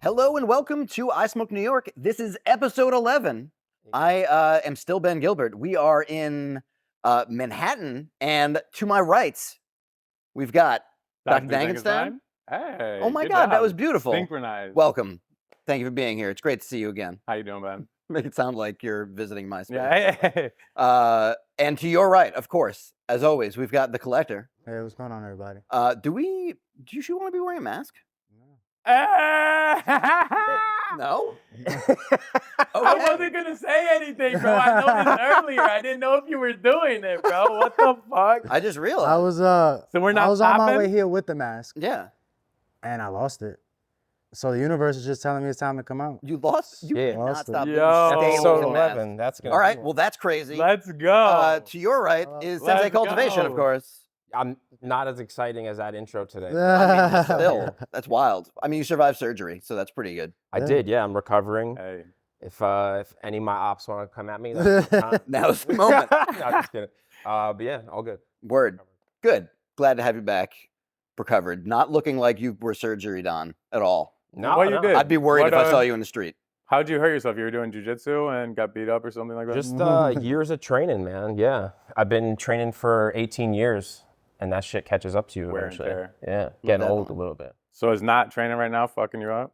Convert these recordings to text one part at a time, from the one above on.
Hello and welcome to I Smoke New York. This is episode 11. I am still Ben Gilbert. We are in Manhattan, and to my right, we've got Dr. Dankenstein. Hey. Oh my God, that was beautiful. Synchronized. Welcome. Thank you for being here. It's great to see you again. How you doing, Ben? Make it sound like you're visiting my space. Yeah. Hey. And to your right, of course, as always, we've got the Kolektor. Hey, what's going on, everybody? Do you want to be wearing a mask? No? I wasn't gonna say anything, bro. I noticed earlier. I didn't know if you were doing it, bro. What the fuck? I just realized. I was So we're not I was on my stopping? way here with the mask, Yeah. and I lost it. So the universe is just telling me it's time to come out. You lost? You Yeah. cannot Lost it. stop Yo. being Episode staying with the mask. 11. That's gonna. All right, well, that's crazy. Let's go. To your right is Let's Sensei Cultivation, of go. course. I'm not as exciting as that intro today. I mean, still, that's wild. I mean, you survived surgery, so that's pretty good. I did, yeah. I'm recovering. Hey. If any of my ops want to come at me, that's the time. Now's the moment. No, just kidding. But yeah, all good. Word. Good. Glad to have you back, recovered. Not looking like you were surgery done at all. No, What you no. did? I'd be worried What, if I saw you in the street. How'd you hurt yourself? You were doing jujitsu and got beat up or something like that? Just years of training, man. Yeah, I've been training for 18 years, and that shit catches up to you Wear and eventually. tear. Yeah, getting that old one. a little bit. So is not training right now fucking you up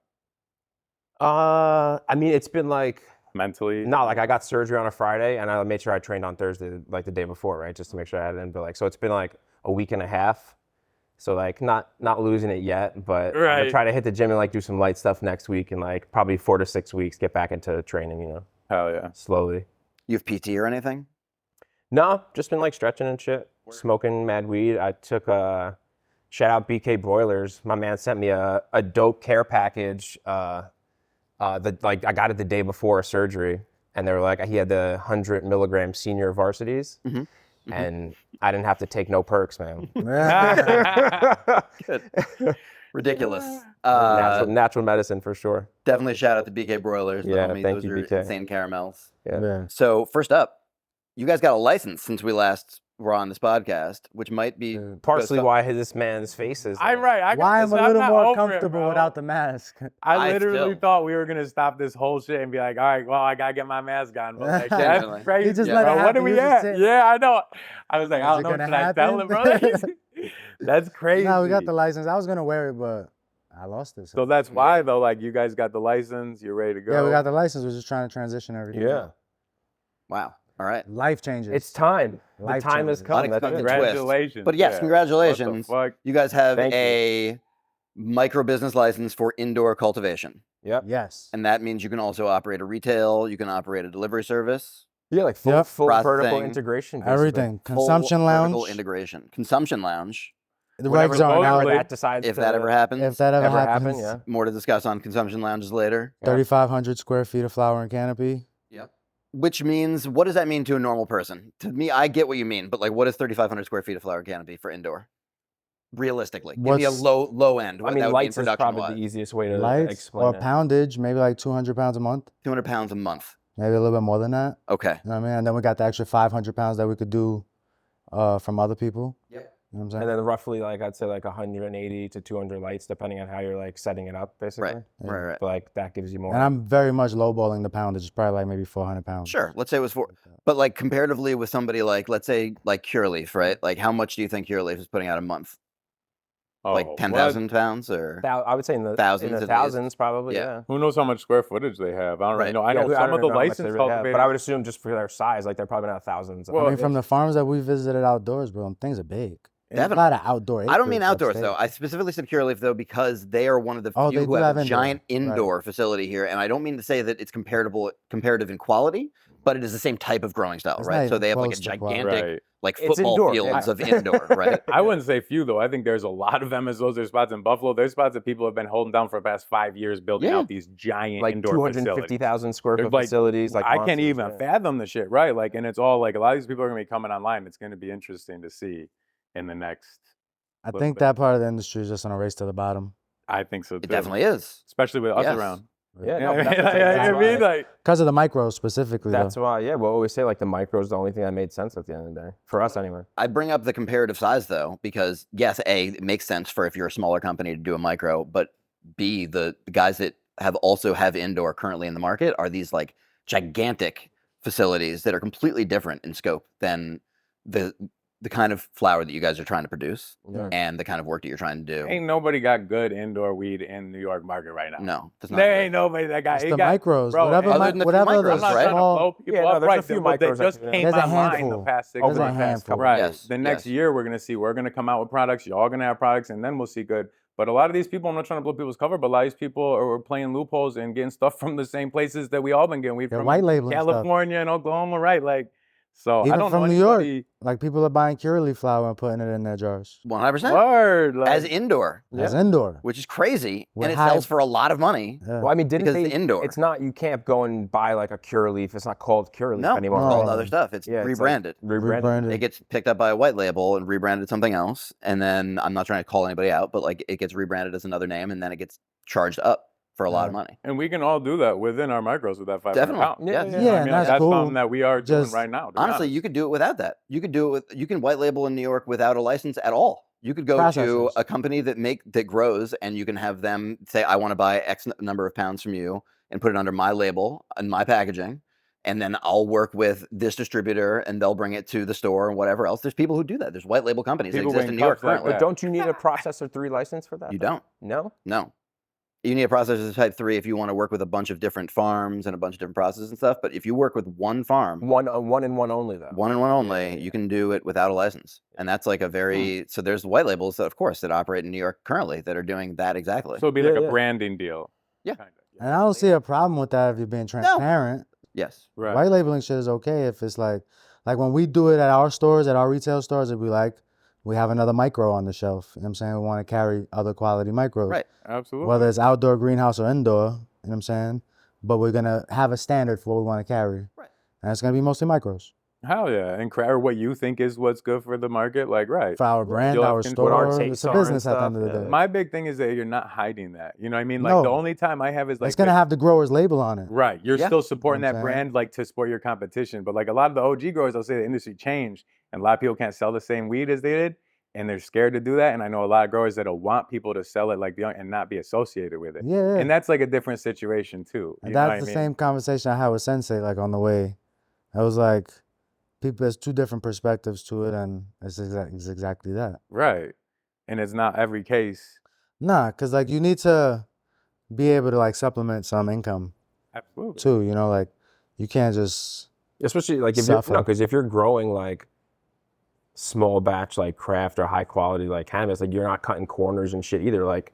I mean, it's been like mentally? not like I got surgery on a Friday, and I made sure I trained on Thursday, like the day before, right, just to make sure I had it in. But like, so it's been like a week and a half. So like not losing it yet, but I'm Right. gonna try to hit the gym and like do some light stuff next week, and like probably 4 to 6 weeks get back into training, you know, Hell yeah. slowly. You have PT or anything? No, just been like stretching and shit, smoking mad weed. I took shout out BK Broilers. My man sent me a dope care package. I got it the day before surgery, and they were like, he had the 100 milligram senior varsities, and I didn't have to take no perks, man. Good. Ridiculous. Natural medicine for sure. Definitely shout out to BK Broilers. Yeah, homies. thank Those you, are BK. insane caramels. Yeah. So first up, you guys got a license since we last were on this podcast, which might be Partially because- why this man's face is. I'm right. Why I'm so a little not more over it, comfortable bro. without the mask. I I literally still- thought we were gonna stop this whole shit and be like, all right, well, I gotta get my mask on. But like, Genuinely. that's crazy. He just Yeah. let it bro. What happen. are we He was just at? saying- Yeah, I know. I was like, Is I it don't know. gonna Should I tell him, bro? happen? That's crazy. No, we got the license. I was gonna wear it, but I lost it. So that's why though, like you guys got the license, you're ready to go. yeah, we got the license. We're just trying to transition everything. Yeah. Wow. All right. Life changes. It's time. The Life time has changes. come. That's Unexpected it. twist. Congratulations. But yes, Yeah. congratulations. What the fuck? You guys have Thank you. a micro business license for indoor cultivation. Yep. Yes. And that means you can also operate a retail, you can operate a delivery service. Yeah, like full, Yep. full vertical Processing. integration. Basically. Everything. Full Consumption vertical lounge. integration. Consumption lounge. The Whenever regs are now. supposedly- that decides If to that ever happens. If that ever ever happens, happen, yeah. More to discuss on consumption lounges later. 3,500 square feet of flower and canopy. Yep. Which means, what does that mean to a normal person? To me, I get what you mean, but like, what is 3,500 square feet of flower canopy for indoor? Realistically, give me a What's- low end. I What mean, that would be in lights is production probably wise. the easiest way to Lights explain or it. poundage, maybe like 200 pounds a month. 200 pounds a month. Maybe a little bit more than that. Okay. You know what I mean? And then we got the extra 500 pounds that we could do from other people. Yep. You know what I'm saying? And then roughly, like I'd say, like 180 to 200 lights, depending on how you're like setting it up, basically. Right. But like that gives you more. And I'm very much lowballing the poundage. It's probably like maybe 400 pounds.Ure. Let's say it was but like comparatively with somebody like, let's say like Cureleaf, right? Like how much do you think Cureleaf is putting out a month? Like Oh, 10,000 pounds or? I would say in the Thousands in at the least. thousands, probably. Yeah. Yeah. Who knows how much square footage they have? I don't really Right. know. I know Yeah, some don't of the know how much they licensed really have, cultivators. but I would assume just for their size, like they're probably not thousands. Well, I mean, from the farms that we visited outdoors, bro, them things are big. There's a Definitely. lot of outdoor. I don't mean acreage outdoors though. upstate. I specifically said Cureleaf though because they are one of the Oh, few they who do have a have indoor. giant Right. indoor facility here, and I don't mean to say that it's comparative in quality, but it is the same type of growing style, It's right? not So even they have like a close to quality. gigantic Right. like It's football indoor, fields yeah. of indoor, right? I wouldn't say few though. I think there's a lot of MSOs. There's spots in Buffalo. There's spots that people have been holding down for the past 5 years, building Yeah. out these giant like indoor facilities. 250,000 square They're foot like- facilities. Like I can't monsters, even yeah. fathom the shit, right? Like, and it's all like a lot of these people are gonna be coming online. It's gonna be interesting to see in the next. I little think bit. that part of the industry is just on a race to the bottom. I think so too. It definitely is. especially with us Yes. around. Yeah, You no, know but what that's, I that's mean, why- like, Because of the micros specifically, that's though. why, yeah, we'll always say like the micro is the only thing that made sense at the end of the day. For us anyway. I bring up the comparative size though, because yes, A, it makes sense for if you're a smaller company to do a micro, but B, the guys that have indoor currently in the market are these like gigantic facilities that are completely different in scope than the kind of flower that you guys are trying to produce Yeah. and the kind of work that you're trying to do. Ain't nobody got good indoor weed in New York market right now. No, that's not. There good. ain't nobody that got It's it. the got, micros. bro, whatever other than the few whatever micros, the I'm not trying to small. blow people Yeah, no, up, there's a right? few But they micros that just do that. came There's a online the handful. past 6 There's a months. handful. Right. Yes, The next yes. year we're gonna come out with products. Y'all gonna have products, and then we'll see good. But a lot of these people, I'm not trying to blow people's cover, but a lot of these people are playing loopholes and getting stuff from the same places that we all been getting weed They're from. white labeling stuff. California and Oklahoma, right? Like, so I Even don't from know New York. anybody. Like people are buying Curaleaf flower and putting it in their jars 100% Word, like, as indoor, as indoor. which is crazy, With and it high- sells for a lot of money. Yeah. Well, I mean, didn't Because they? it's indoor. It's not. You can't go and buy like a Curaleaf. It's not called Curaleaf No, anymore. it's called No. other stuff. It's Yeah, it's like rebranded. rebranded. It gets picked up by a white label and rebranded something else, and then I'm not trying to call anybody out, but like it gets rebranded as another name, and then it gets charged up for a lot of money. and we can all do that within our micros with that 500 Definitely. pound. Yeah. Yeah, You know what Yeah, I and mean? that's That's cool. something that we are doing Just- right now. to be Honestly, honest. you could do it without that. You could do it with you can white label in New York without a license at all. You could go to Processors. a company that grows, and you can have them say, "I want to buy X number of pounds from you," and put it under my label and my packaging, and then I'll work with this distributor, and they'll bring it to the store and whatever else. There's people who do that. There's white label companies People that exist in in New York cups like currently. that. But don't you need a processor 3 license for that? You though? don't. No. No. You need a processor type 3 if you want to work with a bunch of different farms and a bunch of different processes and stuff. But if you work with one farm, One and one only though. one and one only, you can do it without a license. And that's like a very so there's white labels that, of course, that operate in New York currently that are doing that exactly. So it'd be like Yeah, a yeah. branding deal. Yeah. Kinda. And I don't see a problem with that if you're being transparent. Yes. Right. White labeling shit is okay if it's like when we do it at our stores, at our retail stores, it'd be like we have another micro on the shelf. You know what I'm saying? We want to carry other quality micros. Right. Absolutely. Whether it's outdoor greenhouse or indoor, you know what I'm saying? But we're gonna have a standard for what we want to carry. Right. And it's gonna be mostly micros. Hell yeah. And or what you think is what's good for the market. Like, right. For our brand, You'll have our control. store, What our it's tastes a are and business at the end of the stuff, day. yeah. My big thing is that you're not hiding that. You know what I mean? Like the No. only time I have is like it's gonna have the grower's label on it. right. You're Yeah. still supporting You know what that I'm saying? brand like to support your competition. But like a lot of the OG growers, they'll say the industry changed and a lot of people can't sell the same weed as they did. And they're scared to do that. And I know a lot of growers that'll want people to sell it like young and not be associated with it. Yeah. And that's like a different situation too. And You know what that's I the mean? same conversation I had with Sensei, like on the way. I was like, there's two different perspectives to it, and it's exactly that. Right. And it's not every case. Nah, because like you need to be able to like supplement some income Absolutely. too, you know, like you can't just Especially like if you're Suffer. no, because if you're growing like small batch like craft or high quality like cannabis, like you're not cutting corners and shit either. Like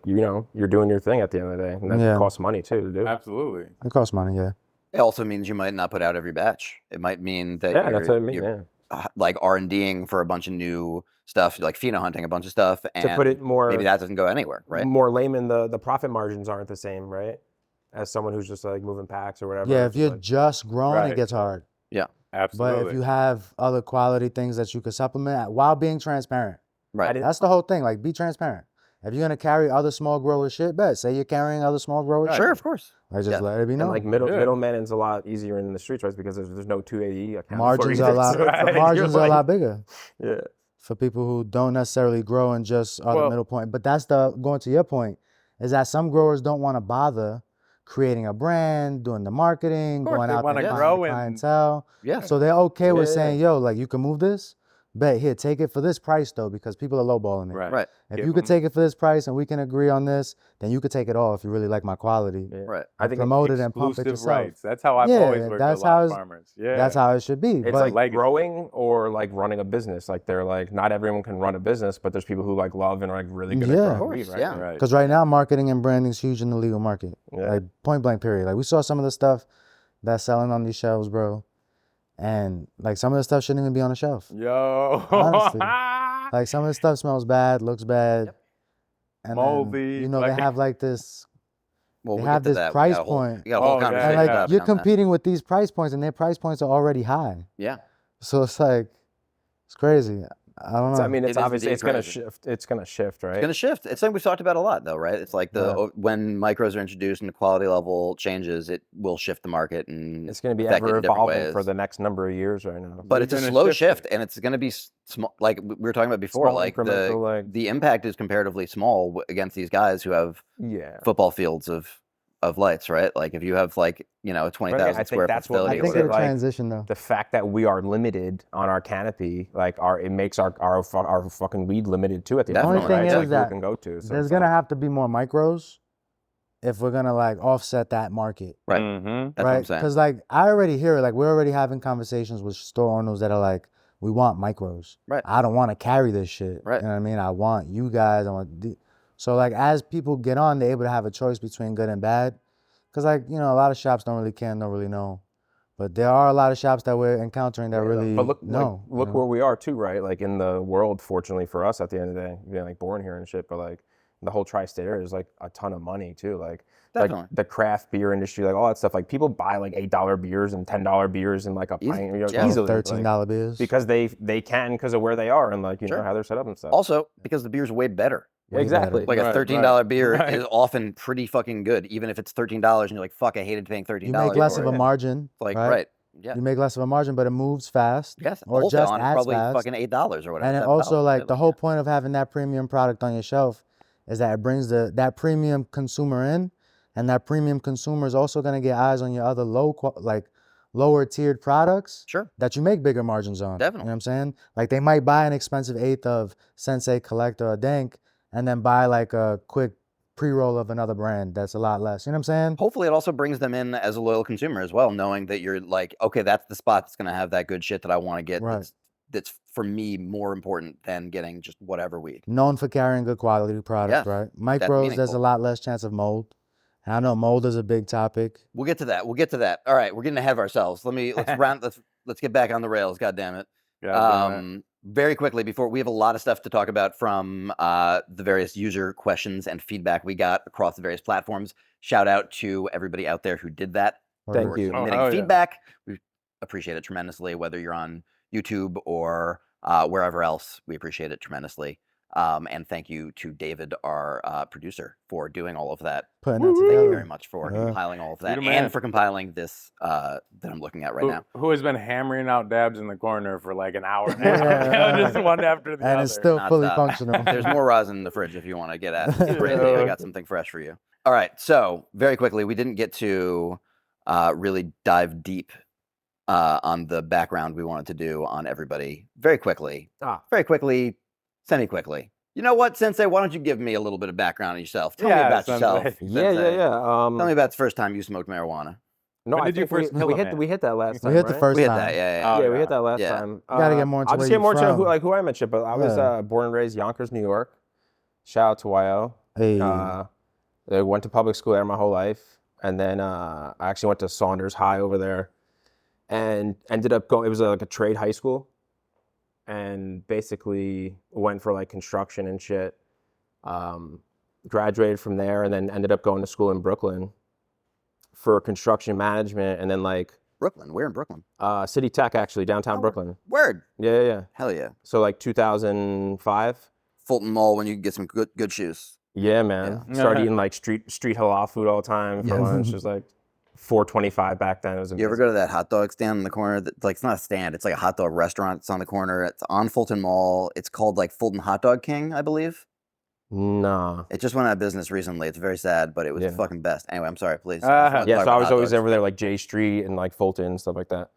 you know, you're doing your thing at the end of the day, and that Yeah. costs money too to do. Absolutely. it costs money, yeah. It also means you might not put out every batch. It might mean that Yeah, that's what I mean. you're Yeah. like R&Ding for a bunch of new stuff, like pheno hunting a bunch of stuff, and To put it more maybe that doesn't go anywhere, right? more layman, the profit margins aren't the same, right? As someone who's just like moving packs or whatever. Yeah, it's if you're like- just growing, Right. it gets hard. Absolutely. But if you have other quality things that you could supplement while being transparent, Right. I didn't- that's the whole thing. Like, be transparent. If you're gonna carry other small grower shit, bet say you're carrying other small grower shit. Sure, of course. Like, just Yeah. let it be and known. like Yeah. middleman's a lot easier in the streets, right? Because there's no 280 account. margins are a lot. So it's like, margins you're are a like- lot bigger Yeah. for people who don't necessarily grow and just are Well- the middle point. But that's going to your point, is that some growers don't want to bother creating a brand, doing the marketing, course, going they out wanna there and grow buying the and- clientele. Yeah. So they're okay with Yeah. saying, yo, like you can move this, bet here, take it for this price though, because people are lowballing it. right. Right. If Give you could them- take it for this price and we can agree on this, then you could take it all if you really like my quality. Yeah. Right. I think Promote it and pump it Exclusive yourself. rights. That's how I've Yeah, always worked that's with a lot how of it's- farmers. Yeah. That's how it should be. it's but like legacy. growing or like running a business. Like they're like not everyone can run a business, but there's people who like love and are like really good Yeah. at Of growing course, weed, right? yeah. Right. because right now marketing and branding is huge in the legal market. Yeah. Like point blank period. Like we saw some of the stuff that's selling on these shelves, bro. And like some of the stuff shouldn't even be on the shelf. Yo. Honestly. Like some of the stuff smells bad, looks bad. Yep. And Moldy, then, you know, like- they have like this, Well, They we'll have get to this that. price We got a whole- point. We got a whole Oh, yeah, conversation. and like yeah. you're about that. competing with these price points and their price points are already high. Yeah. So it's like, it's crazy. I don't know. I mean, It it's is obviously indeed it's gonna crazy. shift. It's gonna shift, right? It's going to shift. It's something we've talked about a lot, though, right? It's like Yeah. when micros are introduced and the quality level changes, it will shift the market, and It's gonna be affect it ever in different evolving for ways. the next number of years right now. But It's it's a gonna slow shift shift, it. and it's going to be small. Like we were talking about before, Small like incremental, like- the impact is comparatively small against these guys who have Yeah. football fields of of lights, right? Like if you have like, you know, a 20,000 I think square foot that's what facility. I or think makes it, it'll whatever. like, transition though. the fact that we are limited on our canopy, like it makes our fucking weed limited too at the end of the Definitely. day, Only right? thing Like is who that can go to. So There's it's gonna like, have to be more micros if we're gonna like offset that market, Right. Mm-hmm. That's what I'm right? saying. Because like I already hear it, like we're already having conversations with store owners that are like, we want micros. Right. I don't want to carry this shit. Right. You know what I mean? I want you guys. So like as people get on, they're able to have a choice between good and bad. Because like, you know, a lot of shops don't really care, don't really know. But there are a lot of shops that we're encountering that really but look, know. like, look where we are too, right? Like in the world, fortunately for us, at the end of the day, being like born here and shit, but like the whole tri-state area is like a ton of money too. Like Definitely. the craft beer industry, like all that stuff. Like people buy like $8 beers and $10 beers and like a Easy. pint, you know, Yeah. easily, $13 like, beers. because they can because of where they are and like you Sure. know how they're set up and stuff. Also, because the beer's way better. Way exactly. Like a Right, $13 beer right. is often pretty fucking good, even if it's $13 and you're like, fuck, I hated paying $13. You make less for of a it. margin, Like, right? right. Yeah. You make less of a margin, but it moves fast. Yes. Or Wholesale just on it's as probably fast. fucking $8 or whatever. And then $7, also like right? the whole point of having that premium product on your shelf is that it brings that premium consumer in, and that premium consumer is also gonna get eyes on your other lower tiered products Sure. that you make bigger margins on. Definitely. You know what I'm saying? Like they might buy an expensive eighth of Sensei, Kolektor, or Dank, and then buy like a quick pre-roll of another brand that's a lot less. You know what I'm saying? Hopefully it also brings them in as a loyal consumer as well, knowing that you're like, okay, that's the spot that's going to have that good shit that I want to get. Right. That's for me more important than getting just whatever weed. Known for carrying good quality product, Yeah, right? Micros, there's meaningful. a lot less chance of mold. And I know mold is a big topic. We'll get to that. We'll get to that. All right, we're getting ahead of ourselves. Let's get back on the rails. God damn it. Very quickly before we have a lot of stuff to talk about from the various user questions and feedback we got across the various platforms. Shout out to everybody out there who did that. Thank for you. submitting hell yeah. feedback. We appreciate it tremendously, whether you're on YouTube or wherever else. We appreciate it tremendously. And thank you to David, our producer, for doing all of that. Putting that Thank you together. very much for compiling all of that the man. and for compiling this that I'm looking at right now. Who has been hammering out dabs in the corner for like an hour now? Yeah. Just one after the And other. it's still Not fully stop. functional. There's more rosin in the fridge if you want to get at it. Greatly, I got something fresh for you. All right, so very quickly, we didn't get to really dive deep on the background we wanted to do on everybody. Very quickly, semi-quickly. You know what, Sensei? Why don't you give me a little bit of background on yourself? Tell me about Sensei. yourself. Yeah. Sensei. Tell me No, about the first time you smoked marijuana. When I did you think first pillow man? we hit that last time. We hit the right? first We hit time. that, yeah. Oh, Yeah, we hit that last Yeah. time. You gotta get more into I'll where just get you more from. to who I mentioned, but I was Yeah. born and raised Yonkers, New York. Shout out to YO. Hey. I went to public school there my whole life, and then I actually went to Saunders High over there, and ended up going. It was like a trade high school, and basically went for like construction and shit. Graduated from there, and then ended up going to school in Brooklyn for construction management, and then like Brooklyn. Where in Brooklyn? City Tech, actually, downtown Oh. Brooklyn. Word. Yeah. Hell yeah. So like 2005. Fulton Mall when you can get some good shoes. Yeah, man. Yeah. Started eating like street halal food all the time for Yeah. lunch. It was like $4.25 back then. It was You ever amazing. go to that hot dog stand in the corner? That, like, it's not a stand. It's like a hot dog restaurant. It's on the corner. It's on Fulton Mall. It's called like Fulton Hot Dog King, I believe. Nah. It just went out of business recently. It's very sad, but it was the Yeah. fucking best. Anyway, I'm sorry. Please. Yeah, so I was always over there like J Street and like Fulton and stuff like that.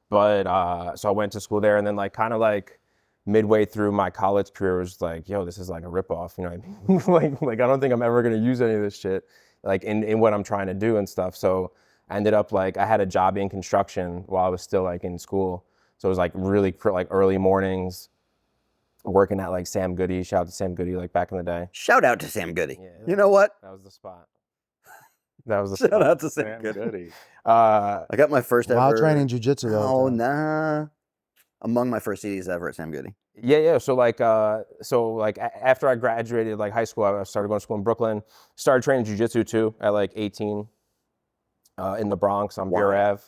But so I went to school there, and then like kind of like midway through my college career was like, yo, this is like a ripoff, you know what I mean? like I don't think I'm ever gonna use any of this shit like in what I'm trying to do and stuff. So I ended up like I had a job in construction while I was still like in school. So it was like really like early mornings working at like Sam Goody. Shout out to Sam Goody, like back in the day. Shout out to Sam Goody. Yeah. You know what? That was the spot. That was the Shout spot. out to Sam Damn Goody. goody. Uh, I got my first While ever. training jujitsu though. Oh, nah. Among my first CDs ever at Sam Goody. Yeah. So like after I graduated like high school, I started going to school in Brooklyn. Started training jiu-jitsu too at like 18 in the Bronx on Beer Why? Ave.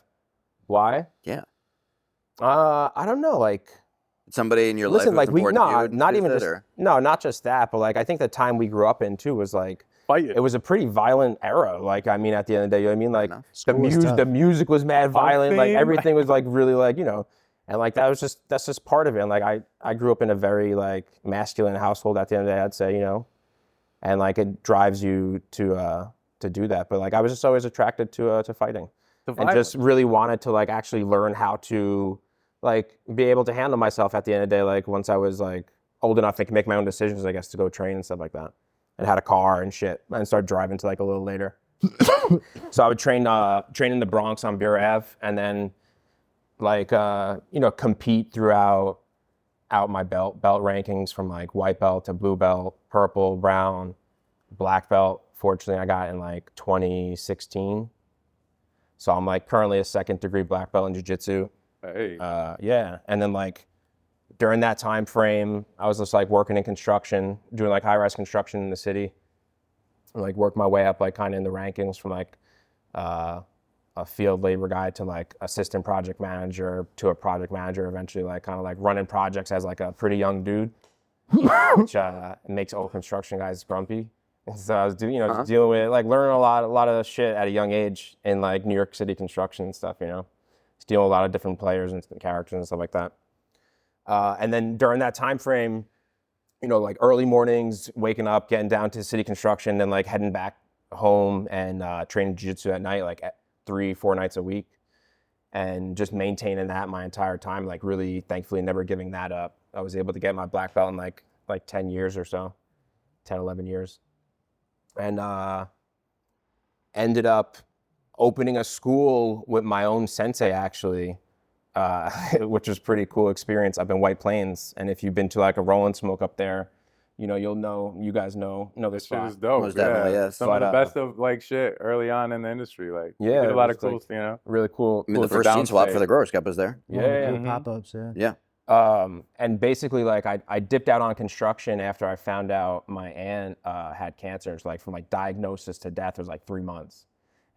Why? Yeah. I don't know. Like, Somebody in your listen, life like we not not even just not just that, but like I think the time we grew up in too was like Fight it. it was a pretty violent era. Like I mean, at the end of the day, you know what I mean? Like enough. the music was mad violent. Like theme. everything was like really like and like that's just part of it. And like I grew up in a very like masculine household. At the end of the day, I'd say and like it drives you to to do that. But like I was just always attracted to fighting, The and just really wanted to like actually learn how to like be able to handle myself at the end of the day. Like once I was like old enough, I could make my own decisions, I guess, to go train and stuff like that, and had a car and shit, and started driving to like a little later. So I would train in the Bronx on Bureau Ave, and then like compete throughout my belt rankings from like white belt to blue belt, purple, brown, black belt. Fortunately, I got in like 2016. So I'm like currently a 2nd degree black belt in jiu-jitsu. Hey. Yeah. And then like during that time frame, I was just like working in construction, doing like high-rise construction in the city. And, like worked my way up like kind of in the rankings from like a field labor guy to like assistant project manager to a project manager, eventually like kind of like running projects as like a pretty young dude, which makes old construction guys grumpy. And so I was just dealing with like learning a lot of shit at a young age in like New York City construction and stuff, just dealing with a lot of different players and characters and stuff like that. And then during that time frame, like early mornings, waking up, getting down to city construction, then like heading back home and training jiu-jitsu at night, like 3-4 nights a week, and just maintaining that my entire time, like really thankfully never giving that up. I was able to get my black belt in like 10 years or so, 10, 11 years. And ended up opening a school with my own sensei actually, which was pretty cool experience up in White Plains. And if you've been to like a Roll and Smoke up there, you'll know, you guys know this This shit spot. is dope. Most definitely, yes. Some of the best of like shit early on in the industry. Like you did a lot of cool, like, really cool. I mean, the for first scene swap downstate. for the Growers Cup was there. Yeah. Cool pop-ups, yeah. Yeah. And basically like I dipped out on construction after I found out my aunt had cancer. It's like from like diagnosis to death was like 3 months,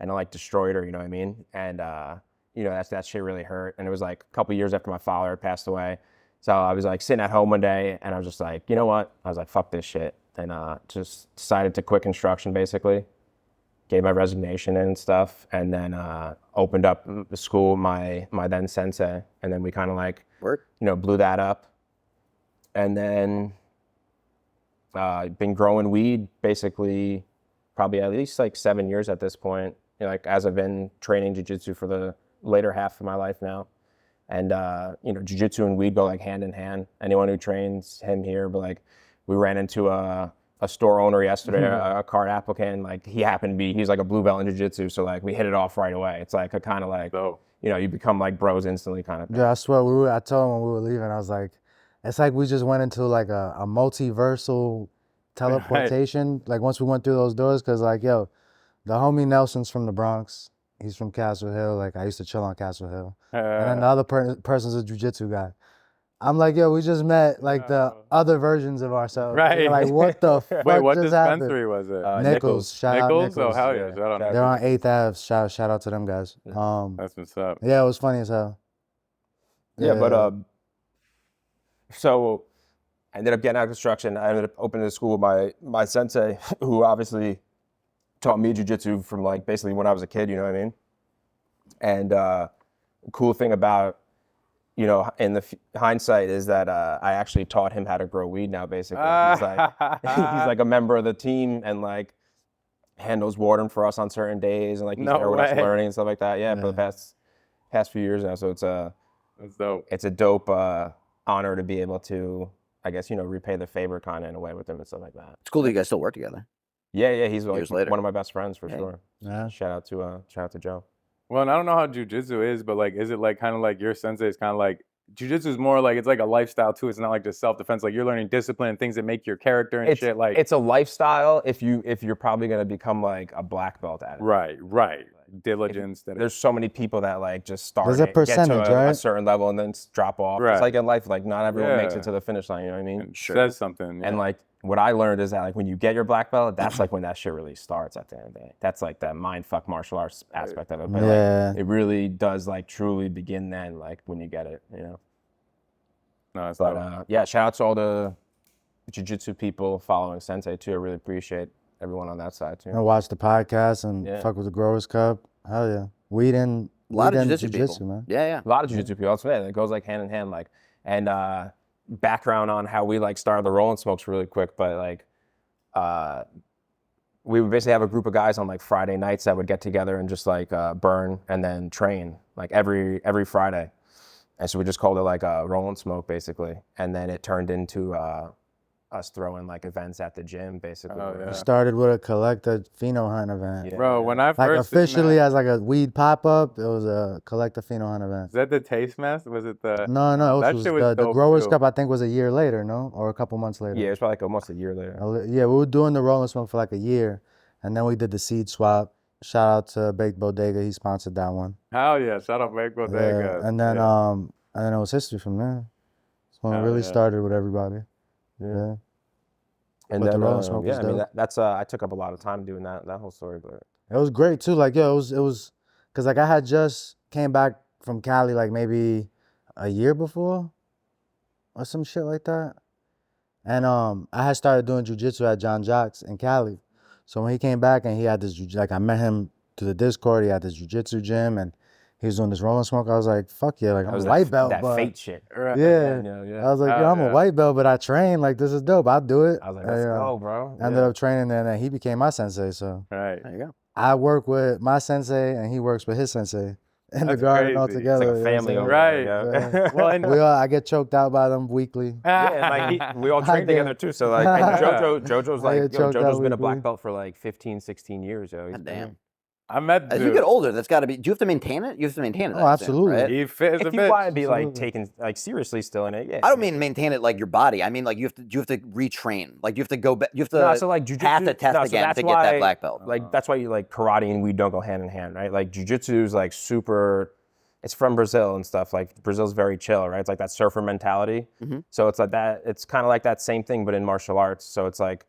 and it like destroyed her, you know what I mean? And that shit really hurt. And it was like a couple years after my father had passed away. So I was like sitting at home one day and I was just like, you know what? I was like, fuck this shit. And just decided to quit construction basically. Gave my resignation and stuff, and then opened up the school, my then sensei, and then we kind of like blew that up, and then been growing weed basically probably at least like 7 years at this point. Like as I've been training jiu-jitsu for the later half of my life now, and jiu-jitsu and weed go like hand in hand. Anyone who trains him here, but like we ran into a store owner yesterday, a card applicant, like he's like a blue belt in jiu-jitsu, so like we hit it off right away. It's like a kind of like, you become like bros instantly kind of thing. Yeah, I swear, I told him when we were leaving, I was like, it's like we just went into like a multiversal teleportation, like once we went through those doors, because like, yo, the homie Nelson's from the Bronx, he's from Castle Hill, like I used to chill on Castle Hill, and then the other person's a jiu-jitsu guy. I'm like, yo, we just met like the other versions of ourselves. Right. Like, what the fuck Wait, what just dispensary happened? was it? Nichols. Shout out Nichols? Nichols. Oh, hell yeah. Shout out They're Nichols. on 8th Ave. Shout out to them guys. That's what's up. Yeah, it was funny as hell. Yeah, but so I ended up getting out of construction. I ended up opening a school with my sensei, who obviously taught me jiu-jitsu from like basically when I was a kid, you know what I mean? And cool thing about, in the hindsight is that I actually taught him how to grow weed now, basically. He's like a member of the team and like handles watering for us on certain days and like he's there with us learning and stuff like that. Yeah, for the past few years now. So that's dope. It's a dope honor to be able to, I guess, repay the favor kind of in a way with him and stuff like that. It's cool that you guys still work together. Yeah, he's like Years later. one of my best friends for Hey. sure. Yeah. Shout out to Joe. Well, and I don't know how jiu-jitsu is, but like, is it like kind of like your sensei is kind of like, jiu-jitsu is more like, it's like a lifestyle too. It's not like just self-defense. Like you're learning discipline and things that make your character and shit. Like it's a lifestyle if you're probably going to become like a black belt at it. Right. Diligence. There's so many people that like just start There's a get percentage, to right? a certain level and then drop off. Right. It's like in life, like not everyone makes Yeah. it to the finish line, you know what I mean? It says something. And like what I learned is that like when you get your black belt, that's like when that shit really starts at the end of the day. That's like that mind fuck martial arts aspect of it. But like, it really does like truly begin then, like when you get it, No, it's But dope. yeah, shout out to all the jiu-jitsu people following Sensei too. I really appreciate everyone on that side too. I watch the podcast and Yeah. fuck with the Growers Cup. Hell yeah. Weed and A lot of weed and jiu-jitsu people. man. Yeah. A lot of jiu-jitsu people. That's it. It goes like hand in hand. Like, and background on how we like started the Roll and Smokes really quick, but like we would basically have a group of guys on like Friday nights that would get together and just like burn and then train like every Friday. And so we just called it like a roll and smoke basically. And then it turned into us throwing like events at the gym basically. Oh, yeah. It started with a Colektor Pheno Hunt event. Yeah. Bro, when I Like first seen officially that, as like a weed pop-up, it was a Colektor Pheno Hunt event. is that the Taste Mess? Was it the? No, that it was shit was the dope, Growers too. Cup, I think, was a year later, no? Or a couple months later. Yeah, it's probably like almost a year later. Yeah, we were doing the Rolling Smoke for like a year, and then we did the seed swap. Shout out to Baked Bodega, he sponsored that one. Hell yeah! Shout out Baked Bodega. Yeah, and then yeah. and then it was history from there. That's when it Hell really yeah. started with everybody. Yeah. And But the then, Rolling Smoke was yeah, I mean, dope. that's I took up a lot of time doing that whole story, but It was great too. Like, yo, it was, cause like I had just came back from Cali like maybe a year before, or some shit like that, and I had started doing jujitsu at John Jocks in Cali. So when he came back and he had this like I met him through the Discord. He had this jujitsu gym and he was doing this rolling smoke. I was like, fuck yeah, like I'm a white belt, that but fate shit. Right. yeah. Yeah. I was like, yo, Oh, I'm a yeah. white belt, but I train. Like, this is dope. I'll do it. I was like, let's go, bro. Ended up training there, and then he became my sensei. So Right. There you go. I work with my sensei, and he works with his sensei in the That's garden crazy. all It's together. It's like a you know what I'm family saying? over Right. there, Yeah. Well, and I get choked out by them weekly. yeah, like we all I train get- together too. So like, and Jojo's I like, get yo, choked out Jojo's been a black weekly. belt for like 15, 16 years, yo. He's God damn. I met As dude. you get older, that's got to be. Do you have to maintain it? You have to maintain it. Oh, I assume, absolutely. right? He fit as a If you bitch. want to be like Absolutely. taken like seriously still in it, yeah. I don't mean maintain it like your body. I mean like you have to retrain. Like you have to go back. You have to No, so like pass jujitsu. the test no, so again that's to get that why- black belt. Like that's why you like karate and weed don't go hand in hand, right? Like jujitsu is like super. It's from Brazil and stuff. Like Brazil's very chill, right? It's like that surfer mentality. Mhm. So it's like that. It's kind of like that same thing, but in martial arts. So it's like,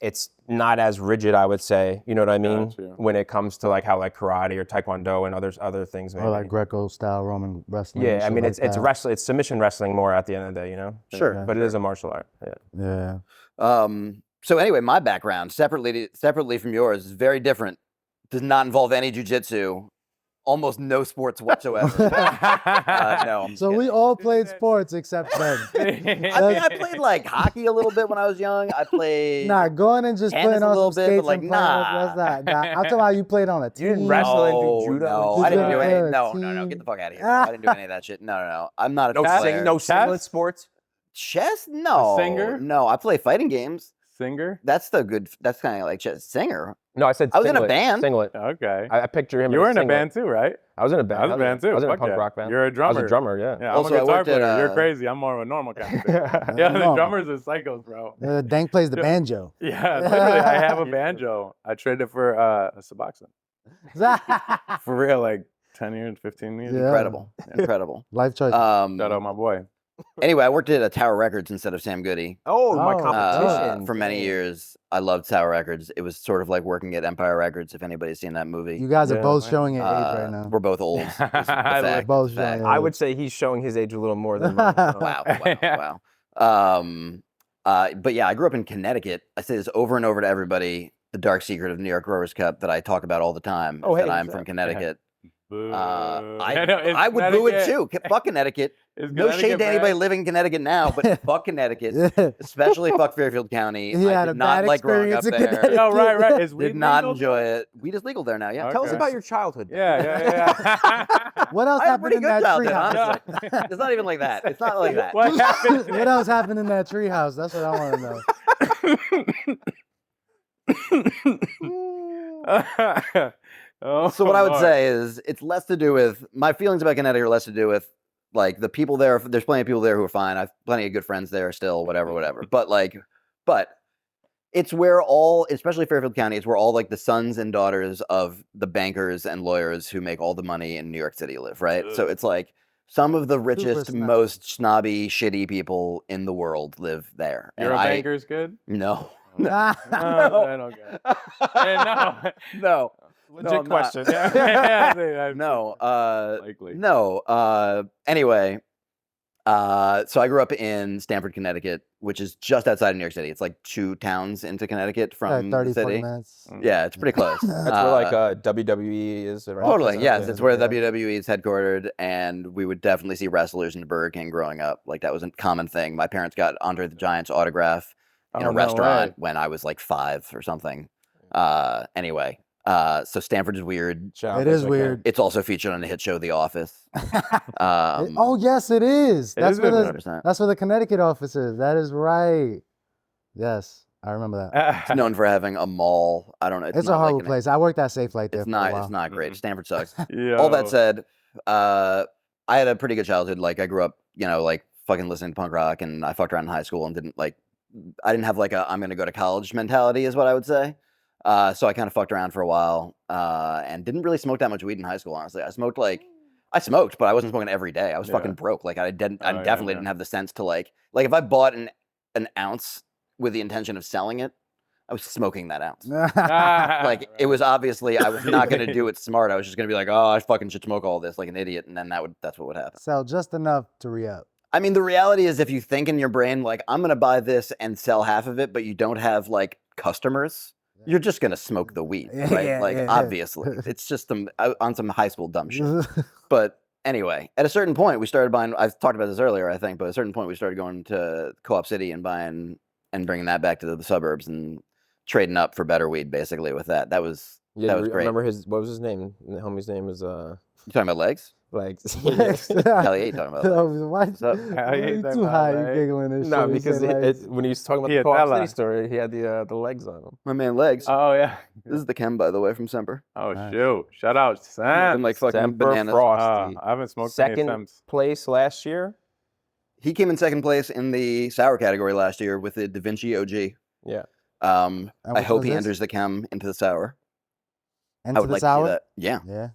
it's not as rigid, I would say. You know what I mean? Gotcha. When it comes to like how like karate or taekwondo and other things. Maybe. Or like Greco style Roman wrestling. Yeah, and I shit mean like it's that. wrestling. It's submission wrestling more at the end of the day, you know. Sure. Yeah. But it is a martial art. Yeah. Yeah. So anyway, my background separately from yours is very different. Does not involve any jujitsu. Almost no sports whatsoever. No, I'm just So we kidding. all played sports except Ben. I mean, I played like hockey a little bit when I was young. I played. Nah, going and just Tennis playing a on little some bit, but, skates like, and playing, that's not. Nah, I'm talking about you played on a team. You didn't wrestle and do No, judo? no, You I didn't did do it any. for a No, get the fuck out of here. No, I didn't do any of that shit. No. I'm not a No, chess player. no singlet Chess? sports. Chess? No. singer? No, I play fighting games. Singer. That's kind of like chess. Singer. No, I said I was in a singlet, band. Singlet. Okay. I picture him. You were in a singlet. band too, right? I was in a band. I was in a hell band yeah. too. I was in a Fuck punk yeah. rock band. You're a I was drummer. a drummer. Yeah. Yeah, Also, I'm I a guitar worked at, player. You're crazy. I'm more of a normal kind of thing. Yeah, the normal. drummers are psychos, bro. Dank plays the banjo. Yeah, literally, I have a banjo. I traded for a Suboxone. For real, like 10 years, 15 years. Yeah. Incredible. Life choice. Shout out my boy. Anyway, I worked at Tower Records instead of Sam Goody. Oh, my Oh, competition. For many years. I loved Tower Records. It was sort of like working at Empire Records, if anybody's seen that movie. You guys are Yeah, both man. showing your age right now. We're both old. is the I fact, both it's the fact. showing I would say he's showing his age a little more than mine. Wow. But yeah, I grew up in Connecticut. I say this over and over to everybody, the dark secret of New York Growers Cup that I talk about all the time. Oh, is that hey, I'm so- from Connecticut. Boo. I would boo it too. Fuck Connecticut. Is No shade Connecticut to anybody bad? living in Connecticut now, but fuck Connecticut. Especially fuck Fairfield County. He I had did a not bad like growing up experience in there. Connecticut. Yo, right. Is weed Did not legal? enjoy it. Weed is legal there now, yeah. Tell us Okay. about your childhood. Yeah. What else I had a happened pretty in good that childhood, treehouse? honestly. It's not even like that. It's not like that. What happened? What else happened in that treehouse? That's what I want to know. Oh, So what I would Lord. say is it's less to do with my feelings about Connecticut are less to do with like the people there. There's plenty of people there who are fine. I've plenty of good friends there still, whatever. But it's where all, especially Fairfield County, it's where all like the sons and daughters of the bankers and lawyers who make all the money in New York City live, right? So it's like some of the richest, snobby. most snobby, shitty people in the world live there. You're a banker's good? No. I don't get it. Hey, no. No. Legit I'm not. question. Yeah. No. Likely. No. Anyway, so I grew up in Stamford, Connecticut, which is just outside of New York City. It's like 2 towns into Connecticut from Like 30, the 40 city. minutes. Yeah, it's pretty close. That's where like WWE is, right? Totally, So, yes. yeah. It's where WWE is headquartered, and we would definitely see wrestlers in Burger King growing up. Like that was a common thing. My parents got Andre the Giant's autograph in Oh, a no restaurant way. when I was like 5 or something. Anyway, so Stanford is weird. Shout out It to is Sensei. weird. It's also featured on the hit show The Office. Oh yes, it is. It That's is where weird. the 100%. that's where the Connecticut office is. That is right. Yes, I remember that. It's known for having a mall. I don't know. It's a not like horrible place. I worked at Safe Light there It's for a not. while. It's not great. Mhm. Stanford sucks. Yo. All that said, I had a pretty good childhood. Like I grew up, like fucking listening to punk rock, and I fucked around in high school and I didn't have like a I'm gonna go to college mentality, is what I would say. So I kind of fucked around for a while, and didn't really smoke that much weed in high school. Honestly, I smoked, but I wasn't smoking every day. I was Yeah. fucking broke. Like I yeah, definitely yeah. didn't have the sense to like if I bought an ounce with the intention of selling it, I was smoking that ounce. Like it was obviously I was not gonna do it smart. I was just gonna be like, oh, I fucking should smoke all this like an idiot, and then that's what would happen. Sell just enough to re-up. I mean, the reality is, if you think in your brain like I'm gonna buy this and sell half of it, but you don't have like customers, you're just gonna smoke the weed, right? Yeah, like yeah. obviously, it's just on some high school dumb shit. But anyway, at a certain point, we started buying. I've talked about this earlier, I think, but at a certain point, we started going to Co-op City and buying and bringing that back to the suburbs and trading up for better weed, basically. With that was Yeah, that was I great. remember what was his name? The homie's name is You talking about legs? like Hell yeah, you talking about legs. Why What's up? why yeah, you that too about high? You legs. giggling and shit. no, You because said legs. when he was talking about Yeah, the Co-op Tella. City story, he had the legs on him. My man, legs. Oh yeah. This is the Chem, by the way, from Semper. Oh Nice. shoot! Shout out Sam. Smoking like fucking Semper bananas. Frosty. I haven't smoked any Second Sems. place last year. He came in second place in the sour category last year with the Da Vinci OG. Yeah. And I which hope one's he this? enters the Chem into the sour. Into I would the like sour? to see that. Yeah, Yeah. Yeah.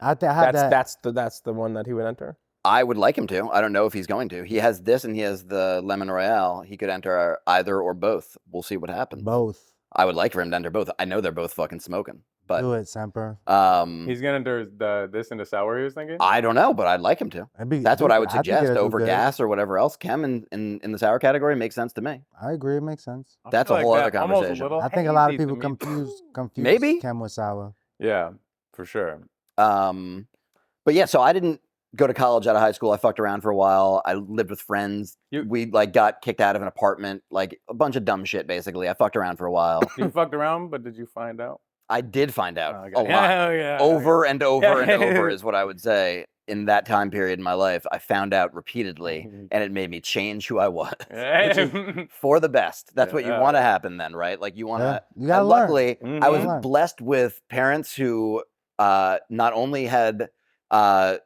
I think I had that. That's the one that he would enter. I would like him to. I don't know if he's going to. He has this and he has the Lemon Royale. He could enter either or both. We'll see what happens. Both. I would like for him to enter both. I know they're both fucking smoking, Do but it, Semper. He's gonna do this in the sour. He was thinking. I don't know. But I'd like him to. That's what I would think suggest it'd do over good. gas or whatever else. Chem in the sour category makes sense to me. I agree. It makes sense. I That's feel a whole like other that almost conversation. little I think a lot of hazy to people me. confuse Maybe? Chem with sour. Yeah, for sure. But yeah, so I didn't go to college out of high school. I fucked around for a while. I lived with friends. We like got kicked out of an apartment, like a bunch of dumb shit. Basically, I fucked around for a while. You fucked around, but did you find out? I did find out Oh, a okay. lot, Yeah. over and over and Yeah. over is what I would say. In that time period in my life, I found out repeatedly, and it made me change who I was, which is for the best. That's what you Yeah. want to happen then, right? Like you want to. Yeah. You gotta learn. Luckily, I Mhm. was Learn. blessed with parents who not only had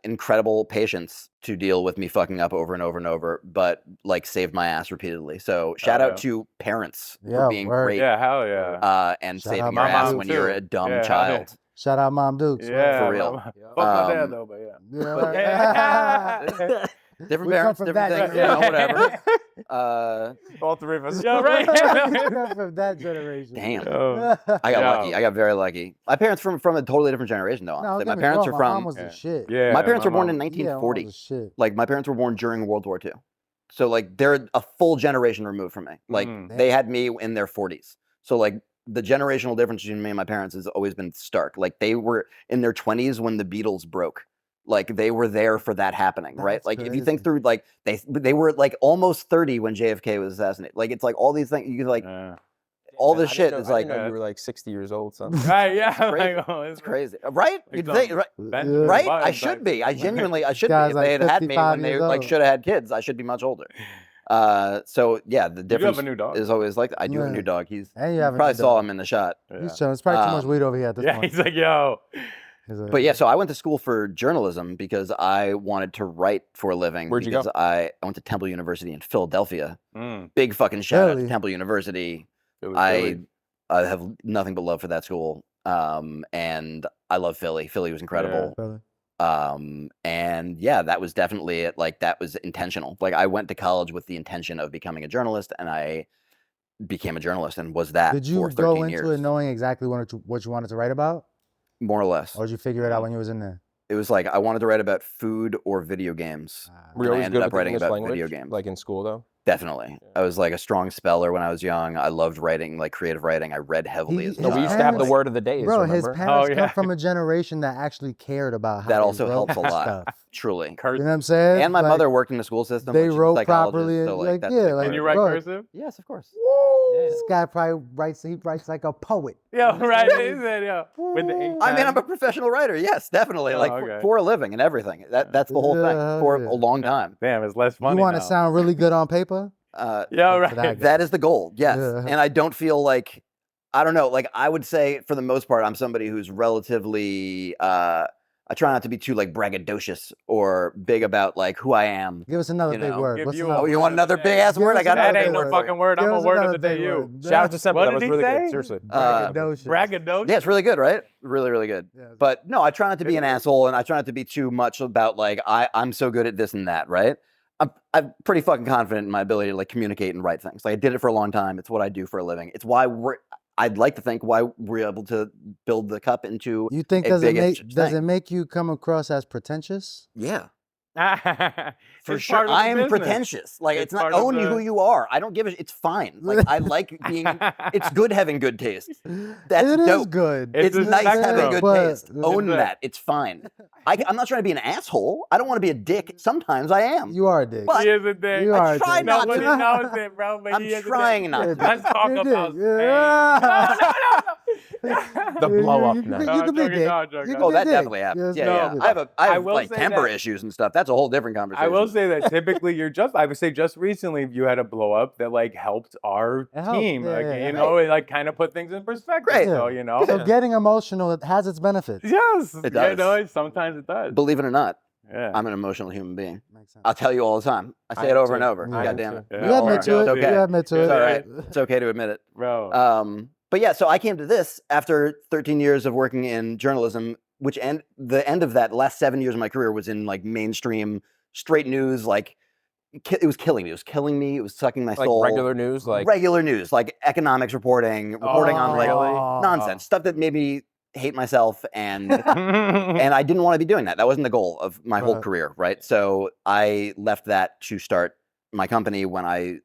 incredible patience to deal with me fucking up over and over and over, but like saved my ass repeatedly. So shout out yeah. to parents Yeah, for being word. great Yeah, hell yeah. and Shout saving out your my ass mom when you're too. a dumb Yeah, child. Shout out Mom Dukes. Yeah, For real. Fuck my dad Um, though, but yeah. Yeah. Different We come parents, from different that things, you know, generation. whatever. All three of us. Yeah, right. From that generation. Damn. Oh. I got Yeah. lucky. I got very lucky. My parents from a totally different generation, though. No, Honestly. don't My get me parents wrong, are my mom from. was the shit. Yeah. My parents were born in mom- 1940. Yeah, mom was the shit. Like my parents were born during World War II, so like they're a full generation removed from me. Like Mhm. they had me in their 40s, so like the generational difference between me and my parents has always been stark. Like they were in their 20s when the Beatles broke. Like they were there for that happening, right? That's Like if you think crazy. through, like they were like almost 30 when JFK was assassinated. Like it's like all these things you can like Yeah. all I this didn't shit know- is I like didn't know you were like 60 years old, son. Right, yeah. crazy. Like, oh, it's crazy, right? You'd Like think, some right? Benjamin Right? I Button should type be. I shit. genuinely, I should be. Guy's If like they had had me 55 when they years like old. should have had kids, I should be much older. So yeah, the You do have difference a new dog. is always like I do have a Yeah. new dog. He's And you you have a probably new saw dog. him in the shot. Yeah. He's chilling. It's probably too much weed over here at this Yeah, point. he's like, yo. He's like, But yeah, so I went to school for journalism because I wanted to write for a living. Where'd you go? because I went to Temple University in Philadelphia. Mm, Big fucking shout out Philly. to Temple University. Philly, I Philly. have nothing but love for that school. And I love Philly. Philly was incredible. brother. And yeah, that was definitely it. Like that was intentional. Like I went to college with the intention of becoming a journalist, and I became a journalist and was that Did you for go 13 into years, it knowing exactly what you wanted to write about, more or less. or did you figure it out when you was in there? It was like I wanted to write about food or video games. Ah, Were you And I always ended good up with the writing English about language, video games. like in school though? Definitely. I was like a strong speller when I was young. I loved writing, like creative writing. I read heavily as a No, we child. used to have the parents- word of the days. Bro, remember? his parents yeah. come from a generation that actually cared about how That they also wrote helps a lot. stuff. Truly. You Cursive. know what I'm saying? And my Like, mother worked in the school system. they like, she's a wrote psychologist, properly, So like, that's a yeah, big like- Can you part write of it. cursive? Yes, of course. This guy probably writes like a poet. Yeah, right. He said, yeah. With the ink I mean, I'm a pen. professional writer. Yes, definitely. Oh, Like okay. for a living and everything. That's the whole thing for Yeah. a long time. Damn, it's less You funny want to now. sound really good on paper? Yeah, to that right. guy. That is the goal. Yes. Yeah. And I don't feel like I don't know. Like I would say, for the most part, I'm somebody who's relatively. I try not to be too like braggadocious or big about like who I am. Give us another You big know, word. give What's you another Oh, you word want of the another day. big ass Give word? us I got That another ain't no word. fucking word. I'm Give a us word of another the day big you. word. Shout out to Semper. What That did was he really say? good. Seriously. Braggadocious. Braggadocious? Yeah, it's really good, right? Really, really good. Yeah. But no, I try not to be an asshole, and I try not to be too much about like I'm so good at this and that, right? I'm pretty fucking confident in my ability to like communicate and write things. Like I did it for a long time. It's what I do for a living. It's why I'd like to think why we're able to build the cup into You think a does it big-ish does thing. it make you come across as pretentious? Yeah. For It's sure, part of the I am business. pretentious. Like It's it's not part of own the- who you are. I don't give a. It's fine. Like I like being. It's good having good taste. That's It is dope. good. It's It's a nice having spectrum. good But- taste. Own a- that. It's fine. I'm not trying to be an asshole. I don't want to be a dick. Sometimes I am. You are a dick. But He is a dick. You are a try dick. not Nobody to. knows it, bro. But I'm he is a trying dick. not to. Let's talk You're a about dick. Spain. Yeah. The blow up You now. can No, I'm be a joking, dick. no, I'm joking. You can Oh, be a that dick. definitely happens. Yes, Yeah, no, yeah. no. I I have will like say temper that- issues and stuff. That's a whole different conversation. I will say that typically I would say just recently you had a blow up that like helped our It helped, team. yeah, Like, yeah, you yeah. know, it like kind of put things in perspective. Great. So, you know. So getting emotional, it has its benefits. Yes. It You does. know, sometimes it does. Believe it or not, Yeah. I'm an emotional human being. Makes sense. I'll tell you all the time. I say I it am over and too. over. I God am damn too. it. Yeah, You admit or to it. Chelsea. You admit to Yeah, it. It's all yeah. right. It's okay to admit it. Bro. But yeah, so I came to this after 13 years of working in journalism, the end of that last 7 years of my career was in like mainstream straight news. Like it was killing me. It was killing me. It was sucking my Like soul. regular news, like regular news, like economics reporting on like really? nonsense stuff that made me hate myself and and I didn't want to be doing that. That wasn't the goal of my whole Right. career, right? So I left that to start my company when I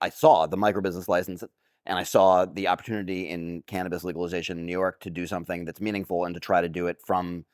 saw the microbusiness license and I saw the opportunity in cannabis legalization in New York to do something that's meaningful and to try to do it from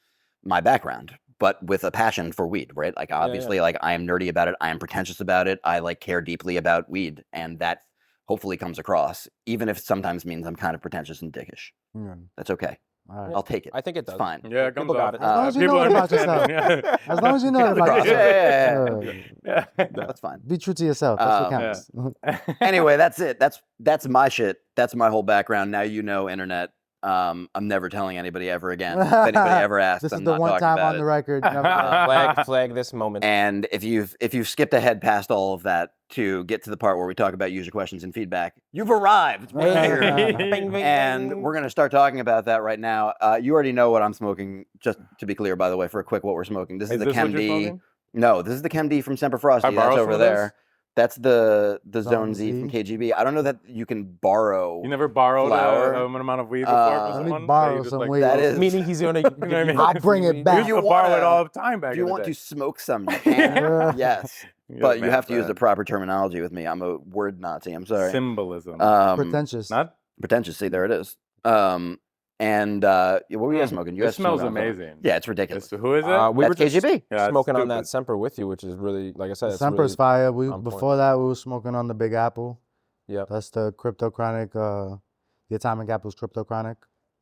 my background, but with a passion for weed, right? Like obviously, like I am nerdy about it. I am pretentious about it. I like care deeply about weed, and that hopefully comes across, even if it sometimes means I'm kind of pretentious and dickish. Yeah. That's okay. All right. I'll take it. I think it It's does. fine. Yeah, it comes People got off. it. As long as you People know it about understand yourself. it. As long as you know it about Across. yourself. Yeah. Yeah. That's fine. Be true to yourself. That's what Um, counts. Anyway, that's it. That's my shit. That's my whole background. Now you know, internet. I'm never telling anybody ever again. If anybody ever asks, This is I'm the not one talking time about on it. the record. Never flag this moment. And if you've skipped ahead past all of that to get to the part where we talk about user questions and feedback, you've arrived. We're here. Bing, bing, And bing. we're going to start talking about that right now. You already know what I'm smoking. Just to be clear, by the way, for a quick, what we're smoking. This is the this Chem what you're D. smoking? No, this is the Chem D from Semper Frosty. I borrow That's some over of there. this? That's the Zone Zone Z from Z. KGB. I don't know that you can borrow. You never borrowed Flour. an amount of weed before Let from me someone? borrow You just, some like, weed. That is. Meaning he's gonna. know what I mean? I'll bring it back. If you I borrow it wanna- all the time back If you in the want day. to smoke some, you can. Yes. Yeah, But you man, have to use the man. proper terminology with me. I'm a word Nazi. I'm sorry. Symbolism. Pretentious. Not? Pretentious. See, there it is. What were you guys smoking? You It guys smells smoking on something. amazing. Yeah, it's ridiculous. Who is it? We were That's just KGB. Yeah, it's smoking on stupid. that Semper with you, which is really, like I said, it's Semper's really, fire. on point. Before that we were smoking on the Big Apple. Yep. That's the cryptochronic, the Atomic Apple's cryptochronic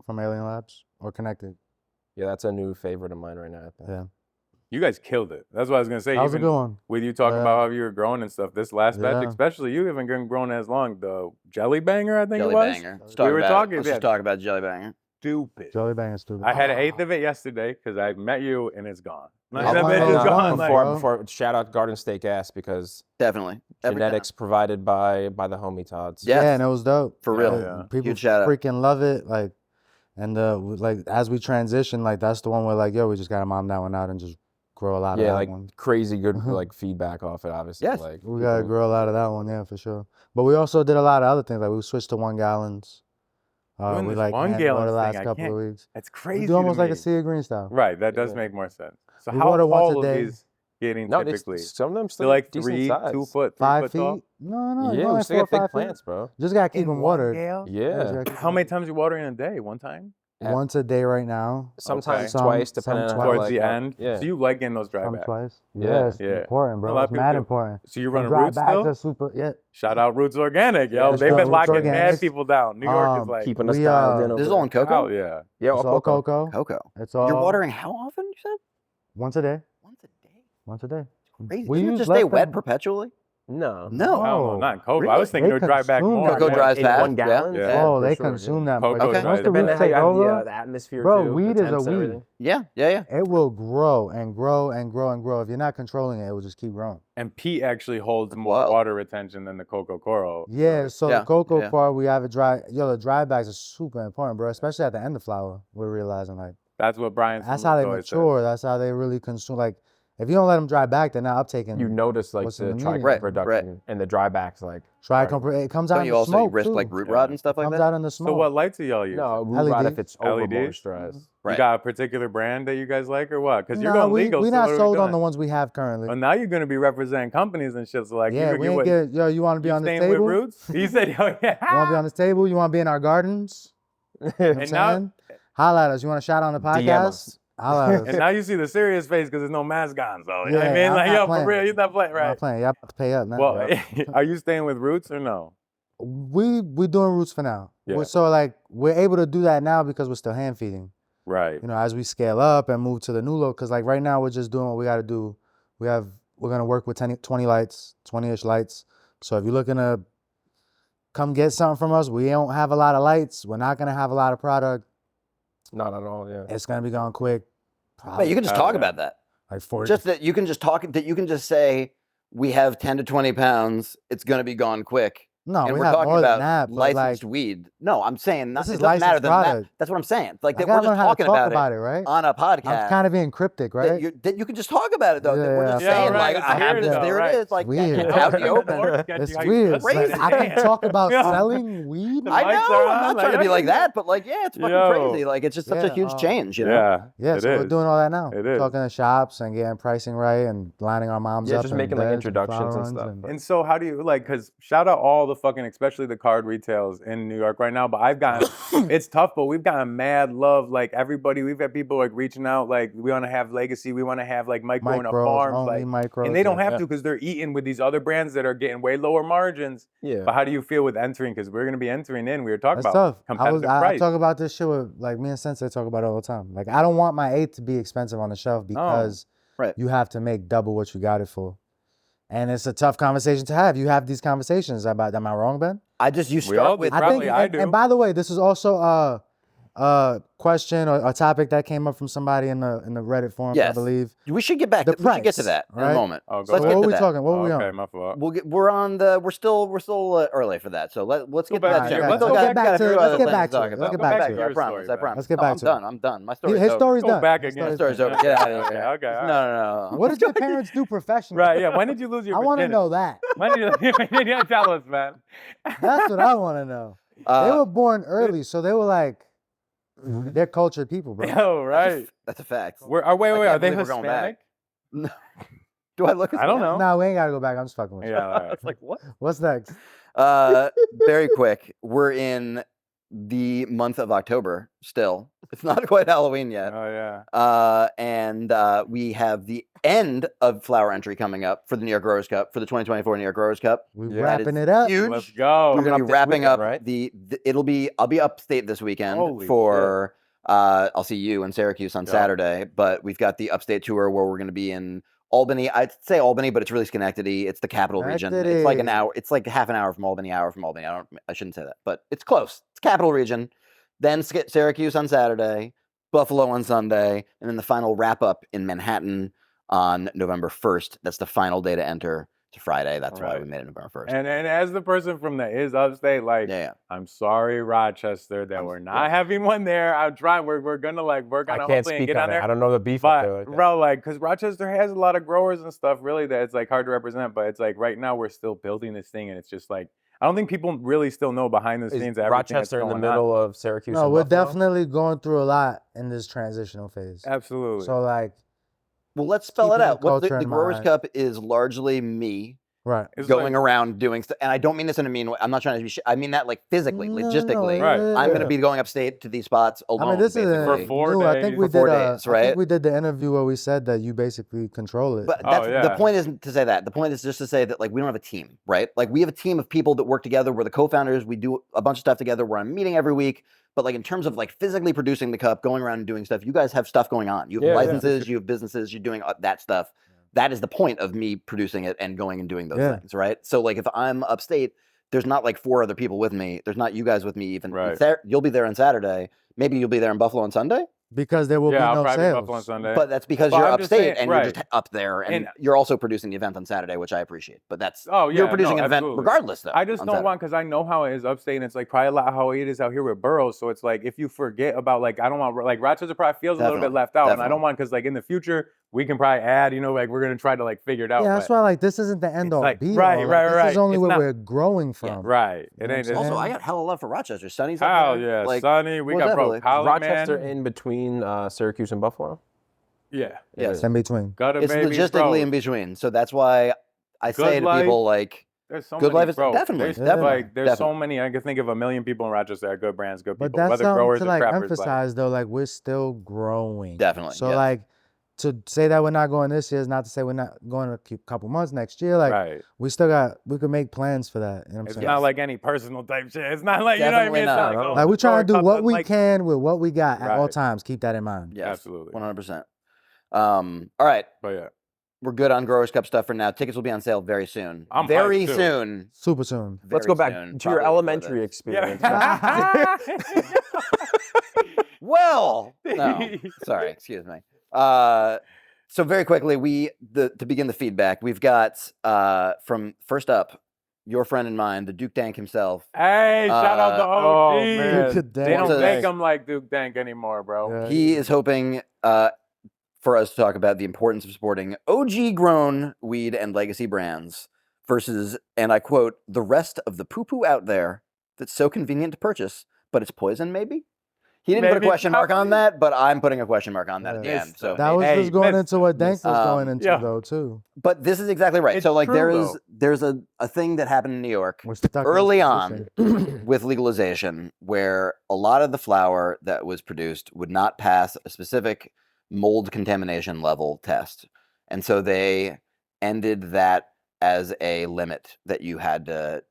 from Alien Labs or Connected. Yeah, that's a new favorite of mine right now. I think. Yeah, You guys killed it. That's what I was gonna say. that was a Even good one. with you talking Yeah. about how you were growing and stuff. This last batch, Yeah. especially, you haven't been growing as long. The Jelly Banger, I think Jelly it was. banger. Let's We talk were about talking- it. Let's yeah. just talk about Jelly banger. Stupid. Jelly Bang is stupid. I had an eighth of it yesterday because I met you and it's gone. Like, Yeah, that one bitch of is those gone. ones, Like, bro. Before shout out Garden State Gas because Definitely. Every time. genetics provided by the homie Todds. Yes. Yeah, and it was dope. For real. Yeah. People Huge shout out. freaking love it. Like, and like as we transition, like that's the one where like, yo, we just gotta mom that one out and just grow a lot of Yeah, that like one. crazy good Mhm. like feedback off it. Obviously, Yes. like We gotta people- grow a lot of that one, yeah, for sure. But we also did a lot of other things. Like we switched to 1 gallons. Doing We this like 1 handed over gallon the thing, last I couple can't- of weeks. It's We crazy. do almost to like me. a sea of green style. Right, that does Yeah. make more sense. So We how water once a tall are day. these? getting No, typically? some of them They're still like decent 2 size. foot, 3 5 foot feet? tall. No, Yeah, you're we only still 4 or got big 5 feet. plants, bro. Just gotta keep In them one watered. gale? Yeah. How many times you watering in a day? One time? Once a day right now. Sometimes Some- twice, some depending on twice. how, Towards like, the how- end? Yeah. So you like getting those dry Some backs? twice. Yeah. Yeah, it's Yeah. important, A bro. lot of It's people mad do. important. So you're Them running dry Roots backs still? are super. Yeah. Shout out Roots Organic, yo. Yeah, They've shout been out Roots locking Organic. mad people down. New York is like, Keeping us We, dialed in This over is all in there. cocoa? oh yeah. Yeah, It's all all cocoa. cocoa. Cocoa. It's all You're watering how often, you said? once a day. Once a day. Once a day. Crazy. We Doesn't it use just stay less wet than- perpetually? No. No. I don't know, not in cocoa. I Really? was thinking They it would dry back consume more. that Cocoa much. dries in fast. 1 gallon? Yeah. Oh, for they sure, consume yeah. that much. Cocoa Okay. dries Once the fast. roots Depending how take you have over, the atmosphere bro, too, weed the is a temps, weed. everything. Yeah, yeah, yeah. it will grow and grow and grow and grow. If you're not controlling it, it will just keep growing. And peat actually holds more Wow. water retention than the cocoa coral. Yeah, so Yeah, the cocoa yeah. part, we have it dry. Yo, the dry bags are super important, bro, especially at the end of flower. We're realizing, like, That's what Brian that's how they mature. That's how they really consume. Like, if you don't let them dry back, they're not uptaking. You notice like What's in the the tri medium? Right, production and the dry backs like It comes out Don't in you the also smoke, risk too. like root Yeah. rot and stuff It like comes that? out in the smoke. So what lights do y'all use? no root rot LED. if it's over LED? moisturized. You Right. got a particular brand that you guys like or what? Because you're Nah, going we legal. so not what are we sold on doing? the ones we have currently. Well, now you're going to be representing companies and shit. So like, Yeah, you, we you, ain't what, get. Yo, you want to be you on this staying with table? Roots? You said, oh yeah. You want to be on this table? You want to be in our gardens? You know what I'm And now- saying? Holla at us. You want to shout on the DM podcast? us. Holla at us. And now you see the serious face because there's no mask on. So, you know what I Yeah, mean? I'm Like, not yo, playing. for real, you're not playing, I'm not right? playing. Y'all have to pay up now. Well, are you staying with Roots or no? we doing roots for now. Yeah. So like we're able to do that now because we're still hand feeding. Right. You know, as we scale up and move to the new look, because like right now we're just doing what we got to do. We're gonna work with 20 lights, 20-ish lights. So if you're looking to come get something from us, we don't have a lot of lights. We're not gonna have a lot of product. Not at all, yeah. It's gonna be going quick. But you can just talk yeah. about that. Like 40. Just that you can just talk, that you can just say, we have 10 to 20 pounds. It's going to be gone quick. no, And we we're have talking more about than that. But licensed like, weed. No, I'm saying not, This it is doesn't matter licensed than that. product. That's what I'm saying. Like I that gotta we're just learn how to talking talk about it, right? on a podcast. I'm kind of being cryptic, right? That you can just talk about it though. that we're Yeah, just yeah. saying Yeah, right, like it's I have weird this. though, There right. it is. Like Weird. it's out in the open. It's weird. crazy. I can talk about Yeah. selling weed. I lights know. are I'm on, not trying to like, be like that, but like yeah, it's fucking Yo. crazy. Like it's just such a Yeah, huge change. You know. Yeah. Yeah, it so we're is. doing all that now. It is. Talking to shops and getting pricing right and lining our moms Yeah, up. just and making, like, beds introductions flower and runs stuff, and- but- And so how do you like, because shout out all the fucking, especially the card retails in New York right now, but I've gotten, it's tough, but we've gotten mad love. Like everybody, we've had people like reaching out, like we want to have legacy, we want to have like micro in a Micros, farm. only Like, micros. and they don't yeah. have to because they're eating with these other brands that are getting way lower margins. Yeah. But how do you feel with entering? Because we're going to be entering in, we were talking That's about tough. competitive I price. talk about this shit with like me and Sensei talk about it all the time. Like I don't want my eighth to be expensive on the shelf because Right. you have to make double what you got it for. And it's a tough conversation to have. You have these conversations about. Am I wrong, Ben? You all start with do. Probably I and, do. and by the way, this is also a question or a topic that came up from somebody in the Reddit forum, I Yes. believe. we should get back. The We should get to price, that in a right? moment. Oh, go So let's So get what to were we that. talking? What were we okay, on? my fault. We're still early for that. So let's get to back that. to Jim. it. We Let's still go got- back got a to few it. other Let's get things back to to talk it. about. Let's get Go back back to to it. it. I promise. I promise. Let's get No, back I'm to done. it. I'm done. My story's His over. story's Go done. back His again. story's My story's over. Get out of here. Okay, okay. No. What did your parents do professionally? Right, yeah. When did you lose your I want to virginity? know that. When did you tell us, man? That's what I want to know. They were born early, so they were like, they're cultured people, bro. Yo, right. That's a fact. Wait, I are can't they believe we're going back. Hispanic? Do I look? I don't know. No, we ain't gotta go back. I'm just fucking with you. Yeah, all right. It's like what? What's next? Very quick. We're in the month of October still. It's not quite Halloween yet. Oh yeah. And we have the end of flower entry coming up for the New York Growers Cup, for the 2024 New York Growers Cup. We Yeah. wrapping That is it up. Huge. Let's go. We're Coming gonna up be this wrapping weekend, up right? I'll be upstate this weekend Holy for I'll see you in Syracuse on Yeah. Saturday, but we've got the upstate tour where we're gonna be in Albany. I'd say Albany, but it's really Schenectady. It's the capital region. It's like an Schenectady. hour. It's like half an hour from Albany, I shouldn't say that, but it's close. It's capital region. Then Syracuse on Saturday, Buffalo on Sunday, and then the final wrap up in Manhattan on November 1st. That's the final day to enter to Friday. That's why we Right. made it November 1st. And as the person from that is upstate, like Yeah. I'm sorry, Rochester, that we're not having one there. I'm trying. We're gonna like work on I it can't hopefully and speak get on on it. there. I don't know the beef up there But like that. bro, like, cause Rochester has a lot of growers and stuff, really, that it's like hard to represent. But it's like right now we're still building this thing, and it's just like I don't think people really still know behind the Is scenes. everything that's Rochester in the going on. middle of Syracuse? No, and we're Buffalo? definitely going through a lot in this transitional phase. Absolutely. So like, Well, let's spell it keeping the out. What culture the in Growers mind. Cup is largely me Right. It's going like, around doing stuff, and I don't mean this in a mean way. I'm not trying to be. I mean that like physically, No, logistically. Right. I'm going yeah. to be going upstate to these spots alone. I mean, this basically. is For 4 new. I think days. we For 4 did. days, I right? think we did the interview where we said that you basically control it. But Oh, that's the yeah. point isn't to say that. The point is just to say that like we don't have a team, right? Like we have a team of people that work together. We're the co-founders. We do a bunch of stuff together. We're on a meeting every week. But like in terms of like physically producing the cup, going around and doing stuff, you guys have stuff going on. You have Yeah, yeah. licenses, you have businesses, you're doing that stuff. That is the point of me producing it and going and doing those Yeah. things, right? So like if I'm upstate, there's not like 4 other people with me. There's not you guys with me even. Right. You'll be there on Saturday. Maybe you'll be there in Buffalo on Sunday. Because there will yeah, be I'll no probably be Buffalo on sales. Sunday. But that's because Well, you're I'm just upstate saying- and right. you're just up there, and And- you're also producing the event on Saturday, which I appreciate. But that's Oh, yeah, you're producing no, an event absolutely. regardless, though. I just on don't Saturday. want, because I know how it is upstate, and it's like probably a lot how it is out here with boroughs. So it's like if you forget about like I don't want like Rochester probably feels a little bit Definitely, left out, and I definitely. don't want because like in the future we can probably add, like we're gonna try to like figure it out. Yeah, that's but- why like this isn't the end it's all like- be all. right, Like, right, this right. is only It's where not- we're growing from. Right, You it know ain't. what I'm It's, Also, saying? I got hella love for Rochester. Sunny's up hell there. yeah, Like, Sunny. We what's got that bro like? Poly, Rochester man. in between Syracuse and Buffalo. Yeah, yes, It's in between. gutter it's babies, logistically bro. in between. So that's why I say Good to people life. like, There's so Good many, life is- bro. definitely, There's, definitely, like, there's so definitely. many. I can think of a million people in Rochester that are good brands, good But people, that's whether something growers to or like trappers. emphasize though, like we're still growing. Definitely, So yes. like to say that we're not going this year is not to say we're not going a couple months next year. Like right. we could make plans for that. You know what I'm It's saying? not like any personal type shit. It's not like Definitely you know what I mean. It's not. not like, Like we're trying to do store what cup, we like- can with what we got at all Right. times. Keep that in mind. yes, Absolutely. 100%. All right, But yeah, we're good on Growers Cup stuff for now. Tickets will be on sale very soon. I'm very hyped, too. soon. Super soon. Let's Very go back soon, to your probably elementary before experience. yeah. this. Well, no, sorry, excuse me. So very quickly, to begin the feedback, we've got from first up, your friend and mine, the Duke Dank himself. Hey, shout out to OG. oh, man. Duke They don't Dank. make them like Duke Dank anymore, bro. Yeah. He is hoping for us to talk about the importance of supporting OG grown weed and legacy brands versus, and I quote, the rest of the poo-poo out there that's so convenient to purchase, but it's poison maybe? He didn't put a Maybe, question mark on probably. that, but I'm putting a question mark on that at the Yeah. end. So, That was Hey, just going that's- into what Dank was going um, into yeah. though too. but this is exactly right. It's So like true, there's a thing that happened in New York We're stuck in this early on position. with legalization where a lot of the flour that was produced would not pass a specific mold contamination level test. And so they ended that as a limit that you had to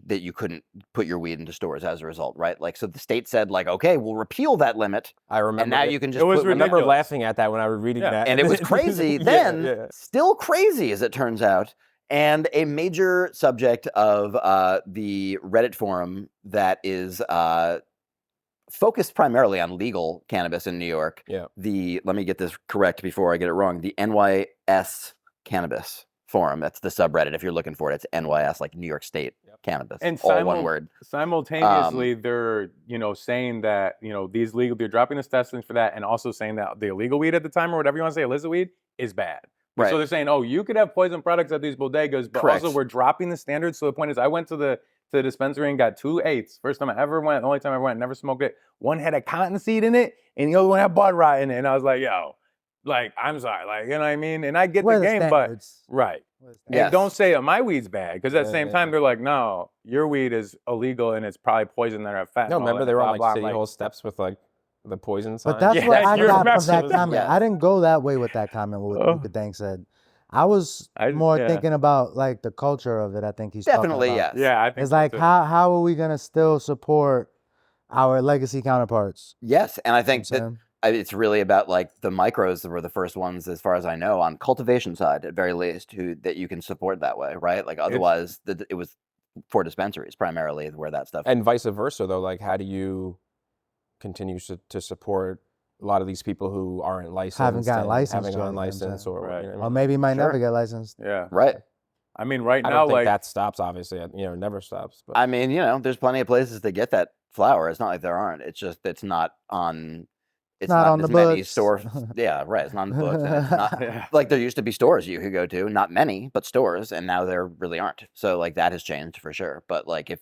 that you couldn't put your weed into stores as a result, right? Like, so the state said like, okay, we'll repeal that limit. I remember. And now it. you can It just was put, I remember ridiculous. laughing at that when I was reading Yeah. that, and it was crazy Yeah, then, yeah. still crazy as it turns out, and a major subject of the Reddit forum that is focused primarily on legal cannabis in New York. Yeah. Let me get this correct before I get it wrong. The NYSCannabis forum. That's the subreddit if you're looking for it. It's NYS, like New York State cannabis. And all one word. Simultaneously, they're saying that these legal, they're dropping the testing for that, and also saying that the illegal weed at the time or whatever you want to say, illicit weed is bad. Right. So they're saying, oh, you could have poison products at these bodegas, but Correct. also we're dropping the standards. So the point is, I went to the dispensary and got 2 8s. First time I ever went, the only time I went, never smoked it. One had a cottonseed in it, and the other one had bud rot in it. And I was like, yo, like, I'm sorry, like, you know what I mean? And I get Where the the game, but standards? right. Where the And Yes. don't say my weed's bad, because at the same Yeah. time they're like, no, your weed is illegal and it's probably poison that are fat. No, remember they were on like City Hall steps with like the poison sign. But that's Yeah, what I you're got from messing that with- comment. Yes. I didn't go that way with that comment. What Oh. Duke Dank said. I was I- more yeah. thinking about like the culture of it. I think he's Definitely, talking about. yes. Yeah, I think It's so like too. how are we gonna still support our legacy counterparts? Yes, and I think You know that what I'm saying? it's really about like the micros that were the first ones, as far as I know, on cultivation side at very least, that you can support that way, right? Like otherwise, it was for dispensaries primarily where that stuff. And vice versa, though, like how do you continue to support a lot of these people who aren't licensed, gotten and licensed having yet, you know what I'm unlicensed, saying? or Right. you know what I Or mean? maybe might Sure. never get licensed. Yeah. Right. I mean, right I now, don't think like, that stops. Obviously, it never stops. But I mean, there's plenty of places to get that flower. It's not like there aren't. It's just it's not on. It's Not not, on as the many books. stores. Yeah, right. It's not on the books. And it's not, yeah. like there used to be stores you could go to, not many, but stores, and now there really aren't. So like that has changed for sure. But like if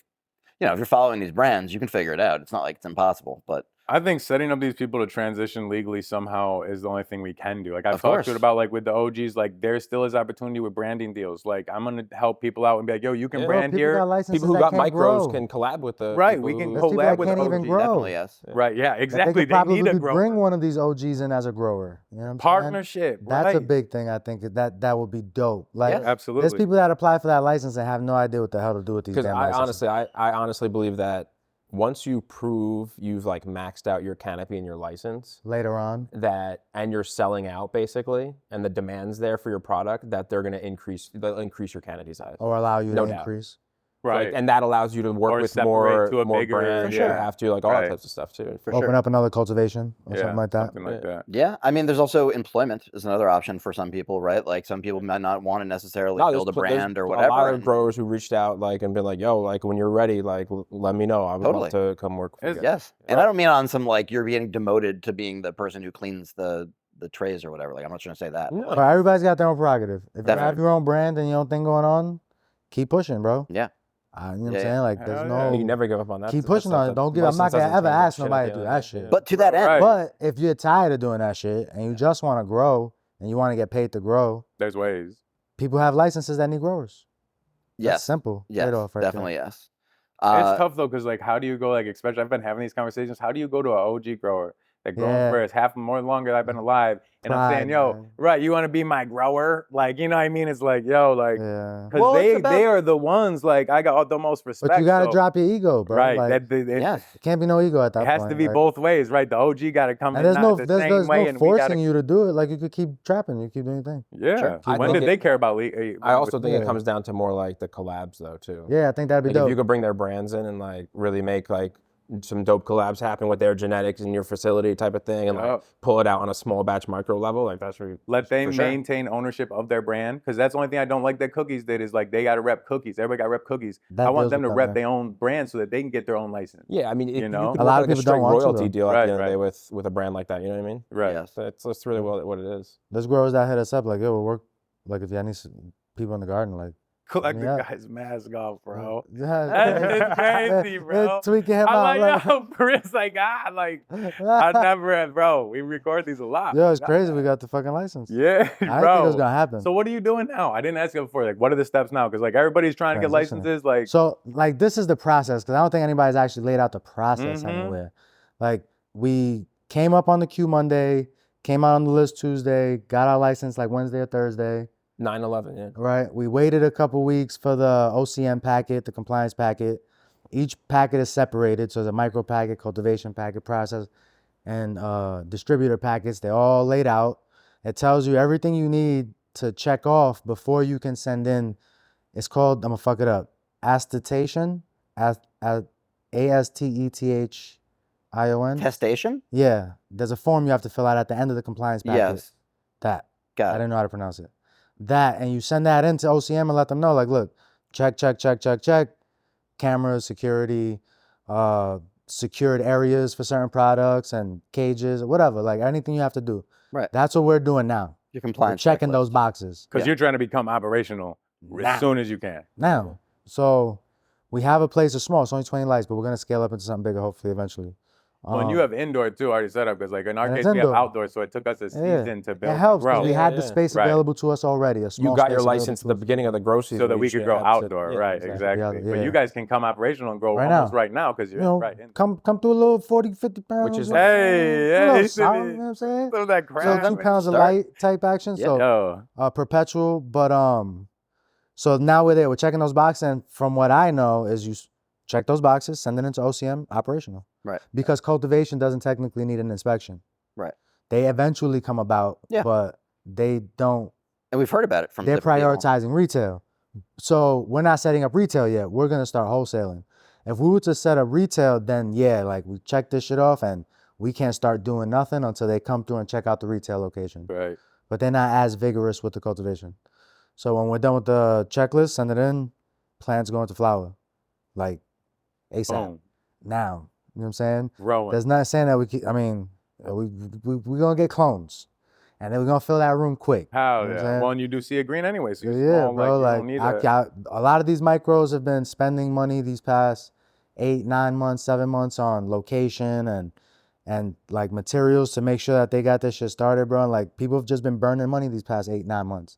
you're following these brands, you can figure it out. It's not like it's impossible, but I think setting up these people to transition legally somehow is the only thing we can do. Like I've Of talked course. to it about like with the OGs, like there still is opportunity with branding deals. Like I'm gonna help people out and be like, yo, you can Yeah. Bro, brand people here. got licenses People who that got can't micros grow. can collab with the Right, people we can who- There's people collab that with can't even OGs. grow. Definitely yes. Right, yeah, That they exactly. could They probably need a grower. bring one of these OGs in as a grower. You know what I'm saying? Partnership, That's a right. big thing. I think that would be dope. Like, Yes. Absolutely. there's people that apply for that license and have no idea what the hell to do with these Because damn I licenses. honestly believe that once you prove you've like maxed out your canopy and your license, Later on, and you're selling out basically, and the demand's there for your product, that they'll increase your canopy size. or allow you No to doubt. increase. Right. Like, and that allows you to work Or with separate more to a more bigger- brands. For You sure. have to like all Right. that types of stuff too. For Open sure. up another cultivation or something like that. Something like that. Yeah, I mean, there's also employment is another option for some people, right? Like some people might not want to necessarily No, build a there's brand or a whatever. lot of and- growers who reached out like and been like, "Yo, like when you're ready, like let me know. I would Totally. love to come work for you." It's- guys." Yes, and I don't mean on some like you're being demoted to being the person who cleans the trays or whatever. Like I'm not trying to say that. No. but, But everybody's got their own prerogative. If you Definitely. have your own brand and your own thing going on, keep pushing, bro. Yeah. You know what Yeah, I'm yeah. saying? Like, Hell there's yeah. no. You can never give up on that. Keep That pushing stuff. on it. That Don't give. I'm not license gonna doesn't ever change ask shit at nobody the to do end that of the day. shit. But to that end, Right. But if you're tired of doing that shit and you just want to grow and you want to get paid to grow, There's ways. people have licenses that need growers. That's yes, simple. yes, Trade-off right definitely yes. It's Uh, tough though, because like, how do you go like, especially I've been having these conversations. How do you go to an OG grower that grown Yeah. for as half more longer than I've been alive, and I'm saying, Pride, yo, man. right, you want to be my grower? Like, you know what I mean? It's like, yo, like, Yeah. because Well, it's they about- are the ones like I got the most respect. But you gotta so- drop your ego, bro. right. Like, yes. it can't be no ego at that It has point. to be like- both ways, right? The OG got to come And in there's no, not the there's same way, no and we forcing got to. you to do it. Like, you could keep trapping. You keep doing your thing. Yeah. Sure. I When think did it- they care about? I also think Yeah. it comes down to more like the collabs though too. Yeah, I think that'd be Like dope. if you could bring their brands in and like really make like some dope collabs happen with their genetics in your facility type of thing and like Yup. pull it out on a small batch micro level, like that's really Let them For sure. maintain ownership of their brand, because that's the only thing I don't like that Cookies did is like they got to rep Cookies. Everybody got to rep Cookies. That I want deals them to with that, rep man. their own brand so that they can get their own license. yeah. I mean, if You know? you could A work lot of like a people straight don't want to, royalty though. deal at Right, the end of the day right. with a brand like that. You know what I mean? Right. Yes. That's really what it is. There's growers that hit us up like, yo, we'll work. Like, if y'all need people in the garden, like, Collect the Yeah. guy's mask off, bro. yeah, That's crazy, bro. Tweaking him I'm out. like, yo, Chris, like, I never had, bro. We record these a lot. Yo, it's Not crazy. that. We got the fucking license. Yeah, I didn't think it bro. was gonna happen. So what are you doing now? I didn't ask you before. Like, what are the steps now? Because like everybody's trying to get Transitioning. licenses. Like, So, like, this is the process because I don't think anybody's actually laid out the process Mhm. anywhere. Like, we came up on the queue Monday, came out on the list Tuesday, got our license like Wednesday or Thursday, 9/11, yeah. right? We waited a couple weeks for the OCM packet, the compliance packet. Each packet is separated. So, there's a micro packet, cultivation packet, process, and distributor packets. They're all laid out. It tells you everything you need to check off before you can send in. It's called, I'm gonna fuck it up, Astetation, ASTETHION. Testation? Yeah, there's a form you have to fill out at the end of the compliance packet. Yes. That. I Got it. didn't know how to pronounce it. That, and you send that into OCM and let them know, like, look, check. Cameras, security, secured areas for certain products and cages, whatever, like anything you have to do. Right. That's what we're doing now. Your We're compliance. checking checklist. those boxes because Yeah. you're trying to become operational Now. as soon as you can. now. So we have a place that's small. It's only 20 lights, but we're gonna scale up into something bigger, hopefully, eventually. Well, and you have indoor too already set up because like in our And case it's we have indoor. outdoor, so it took us a season to build It helps and grow. because we had the Yeah, space right. available to us already. A small You got your space available license to at the us. beginning of the grow season. so that You we could should grow have to- outdoor, yeah, right? exactly. Exactly. Yeah, But yeah. you guys can come operational and grow Right almost now. right now because You you're know, right in. come through a little 40, 50 pounds. Which is you know what I'm saying? Hey, A little hey, something, Simi. you know what I'm saying? Some of that So crap. 2 pounds of Start. light type action. Yeah. So Yo, perpetual, but so now we're there. We're checking those boxes, and from what I know is you check those boxes, send it into OCM, operational. Right. Because cultivation doesn't technically need an inspection. Right. They eventually come about, Yeah. but they don't. And we've heard about it from They're different people. prioritizing retail. So we're not setting up retail yet. We're gonna start wholesaling. If we were to set up retail, then yeah, like we check this shit off, and we can't start doing nothing until they come through and check out the retail location. right. But they're not as vigorous with the cultivation. So when we're done with the checklist, send it in, plants go into flower. Like ASAP. Boom. Now. You know what I'm saying? Growing. That's not saying that we're gonna get clones. And then we're gonna fill that room quick. How? You know what I'm Yeah. saying? Well, and you do see a green anyway, so you're Yeah, small, bro. like, you don't need a lot of these micros have been spending money these past 8, 9 months, 7 months on location and and like materials to make sure that they got this shit started, bro. And like people have just been burning money these past 8-9 months.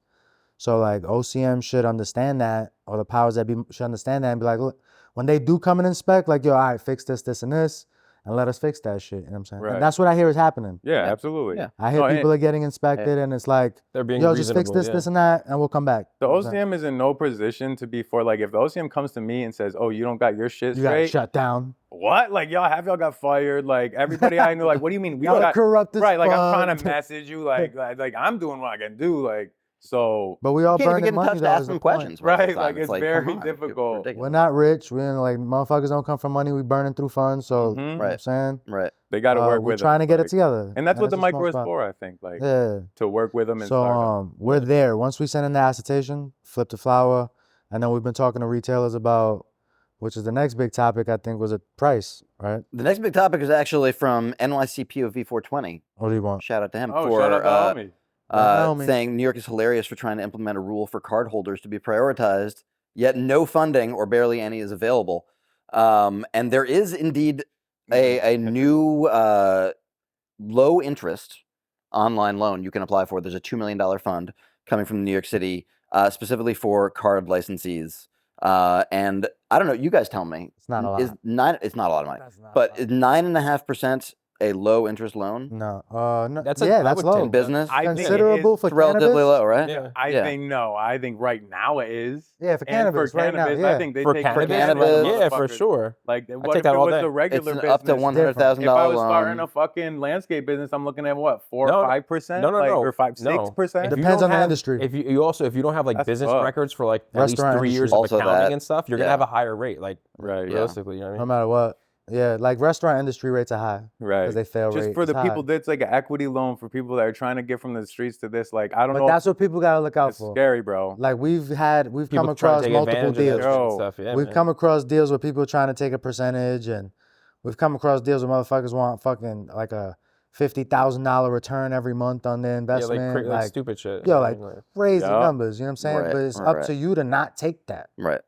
So like OCM should understand that, or the powers that be should understand that and be like, look, when they do come and inspect, like, yo, all right, fix this, this, and this, and let us fix that shit. You know what I'm saying? Right. And that's what I hear is happening. Yeah, absolutely. Yeah. I hear people are getting inspected, and it's like, They're being yo, just fix reasonable, this, this, and that, and we'll come back. The You know what I'm saying? OCM is in no position to be for, like, if the OCM comes to me and says, oh, you don't got your shit You got straight. shut down. What? Like, y'all got fired. Like, everybody I knew, like, what do you mean? We Y'all don't got corrupt as right, like, I'm fuck. trying to message you, like I'm doing what I can do, like, so. But we all You can't even burning get in money touch to though, ask is them the point. questions. most of the Right, like, time. it's come very on, difficult. ridiculous. We're not rich. We ain't like motherfuckers don't come from money. We burning through funds. So you know what I'm saying, Right. They got to work we're with trying to them, get like, it together. And that's what the it's a small micro is spot. for, I think, like, Yeah. to work with them and So start them. we're there. Once we send in the acetation, flip the flower, and then we've been talking to retailers about, which is the next big topic. I think was a price, right? The next big topic is actually from NYC 420. What do you want? Shout out to him Oh, for shout out to homie. homie. saying New York is hilarious for trying to implement a rule for card holders to be prioritized, yet no funding or barely any is available. And there is indeed a new low interest online loan you can apply for. There's a $2 million fund coming from New York City specifically for card licensees. And I don't know, you guys tell me. It's not a lot. It's not a lot of money. That's not But a is 9.5% a low interest loan lot. No. That's yeah, I that's would low. in business? I think it Considerable is for relatively cannabis? low, right? Yeah. I Yeah. think no. I think right now it is. Yeah, for And cannabis, for right now, cannabis, yeah. I think they For take cannabis, cannabis, yeah, for motherfuckers. sure. Like, what take if that it all was day. the It's regular an business? up to $100,000 If I was loan. starting a fucking landscape business, I'm looking at what, 4 No, or no. 5%? No, like, no. or 5, No. 6%? If you Depends don't on the have- industry. If you don't have like That's business fucked. records for like at least Restaurant 3 years industry. of Also accounting that, and stuff, you're gonna yeah. have a higher rate. Like Right. realistically, you know what I No mean? matter what. Yeah, like restaurant industry rates are high. Right. Because they fail Just rate for is the high. people that's like an equity loan for people that are trying to get from the streets to this. Like, I don't But know. that's what people gotta look out It's for. scary, bro. Like we've People come trying to across take multiple advantage of that deals. shit and Yo, stuff. Yeah, We've man. come across deals where people are trying to take a percentage, and we've come across deals where motherfuckers want fucking like a $50,000 return every month on their Yeah, investment. like stupid shit. yo, you know like what I mean? crazy Yeah. numbers. You know what I'm saying? Right, But it's up right. to you to not take that. Right.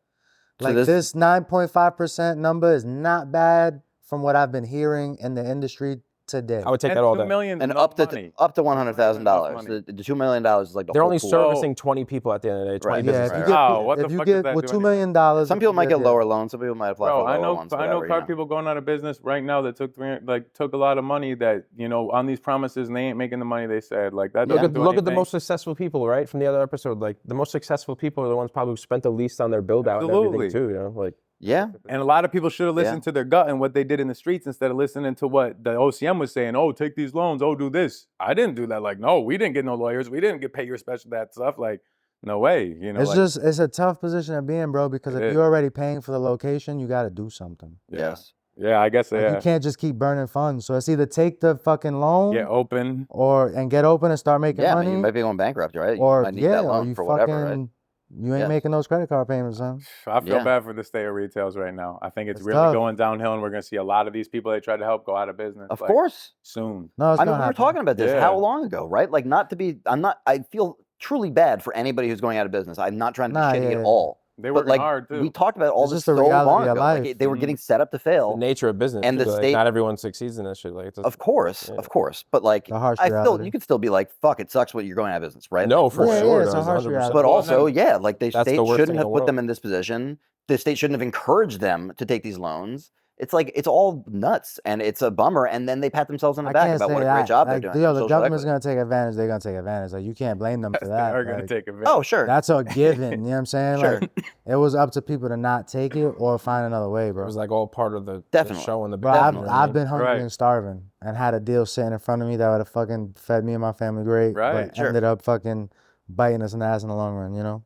So Like this 9.5% number is not bad from what I've been hearing in the industry today. I would take and that all $2 day. million and enough up to money. $100,000. money. The $2 million is like the They're whole only pool. servicing 20 people at the end of the day. 20 Right. Yeah, business. if you Right. get, Oh, what if the you fuck does get that with do $2 anyway? million, Some people might get yeah. lower loans. Some people might apply Bro, for lower loans. I know whatever, card you know. people going out of business right now that took took a lot of money that, you know, on these promises and they ain't making the money they said. Like that Yeah. doesn't do Look at the anything. most successful people, right? From the other episode, like the most successful people are the ones probably who spent the least on their build out and Absolutely. everything too. You know, like Yeah. And a lot of people should have listened to their gut and what they did in the streets instead of listening to what the OCM was saying. Oh, take these loans. Oh, do this. I didn't do that. Like, no, we didn't get no lawyers. We didn't get paid your special that stuff. Like, no way. You know, It's like, just it's a tough position to be in, bro. Because It if is. you're already paying for the location, you got to do something. yeah. Yes. Yeah, I guess Like, yeah. you can't just keep burning funds. So it's either take the fucking loan Get open. or and get open and start making Yeah. I money, mean, you might be going bankrupt, right? or you might need yeah, that or loan you for fucking whatever, right? you ain't Yeah. making those credit card payments, huh? I feel Yeah. bad for the state of retails right now. I think it's It's really tough. going downhill, and we're going to see a lot of these people they tried to help go out of business. Of like, course. soon. No, it's I mean, gonna we were happen. talking about this Yeah. how long ago, right? Like, I feel truly bad for anybody who's going out of business. I'm not trying to be Nah, shitty yeah. at all. They But working like, hard too. we talked about all It's this just the so long reality of ago. Like, life. they were getting set up to the fail. nature of business. And too, the like, state- not everyone succeeds in that shit. Like, it's Of course, Yeah. of course. But like, The harsh I still, reality. you could still be like, fuck, it sucks when you're going out of business, right? No, for Yeah, sure. yeah, it's a does, harsh 100%. reality. But Well, also, then- yeah, like the That's the state worst shouldn't thing in have the put them world. in this position. The state shouldn't have encouraged them to take these loans. It's like, it's all nuts and it's a bummer. And then they pat themselves on the I back can't about say what a that. great job Like, they're doing. yo, for the social government's equity. gonna take advantage. They're gonna take advantage. Like you can't blame them for They that. are going to Like, take advantage. Oh, sure. that's a given. You know what I'm saying? Sure. Like it was up to people to not take it or find another way, It bro. was like all part of the Definitely. show and the Bro, Definitely. I've been hungry Right. and starving and had a deal sitting in front of me that would have fucking fed me and my family great, Right. but Sure. ended up fucking biting us in the ass in the long run, you know?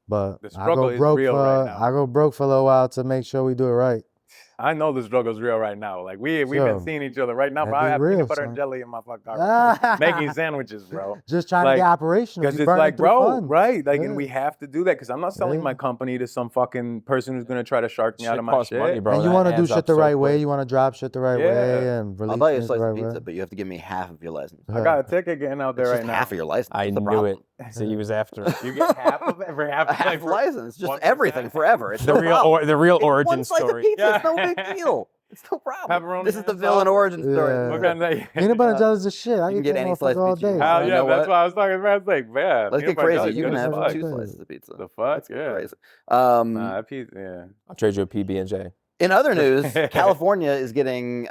But The I struggle go is broke real for right now. I go broke for a little while to make sure we do it right. I know the struggle's real right now. Like we've Sure. been seeing each other right now. It Bro, I be have real, peanut butter son. and jelly in my fucking car. Making sandwiches, bro. Just trying Like, to get operational. Because You it's burning like, through bro, funds. right? Like, Yeah. and we have to do that because I'm not selling Yeah. my company to some fucking person who's gonna try to shark me shit out of my costs shit. money, bro. And you that want to do adds shit up the so right way. quick. You want to drop shit the right way Yeah. and release I'll buy you a things slice the of right pizza, way. but you have to give me half of your license. I got a ticket getting out there It's right just now. half of your license. I What's the knew problem? it. So he was after it. You get half of it for half. A half license, just 1%. everything forever. It's the no real problem. the real It's origin one slice story. Of pizza. It's no big deal. It's no problem. Pepperoni This is the and villain sauce? origin story. Yeah. What kind of Peanut butter and jelly is the shit. I You can eat get that any slice motherfucker all pizza you day. want. Hell You yeah, know that's what? why I was talking about. It's like, man, Let's get peanut butter crazy. jelly is You good can as have fuck. 2 Fuck. slices of pizza. The fuck, That's yeah. crazy. Nah, that pizza, yeah. I'll trade you a PB&J. In other news, California is getting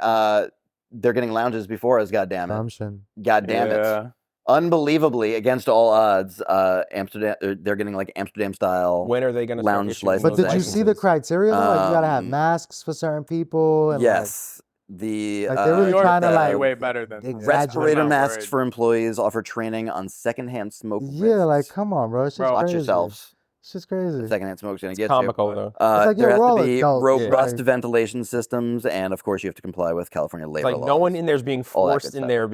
they're getting lounges before us. God damn it! Assumption. God damn it! Yeah. Unbelievably, against all odds, Amsterdam. They're getting like Amsterdam style. When are they going to Lounge start issuing license. But those did you see the licenses? criteria though? Like you gotta have Um, masks for certain people. And Yes, the Like, they're really New York trying to, is like, way better than exaggerate. respirator I'm not masks worried. for employees offer training on secondhand smoke Yeah, like risks. come on, bro. It's just Bro, Watch crazy. yourselves. It's just crazy. The secondhand smoke's gonna get Comical you. though. It's like, There yo, has we're to all be adults, robust like- ventilation systems, and of course, you have to comply with California It's labor like laws. no one in there's being all that forced good in stuff. there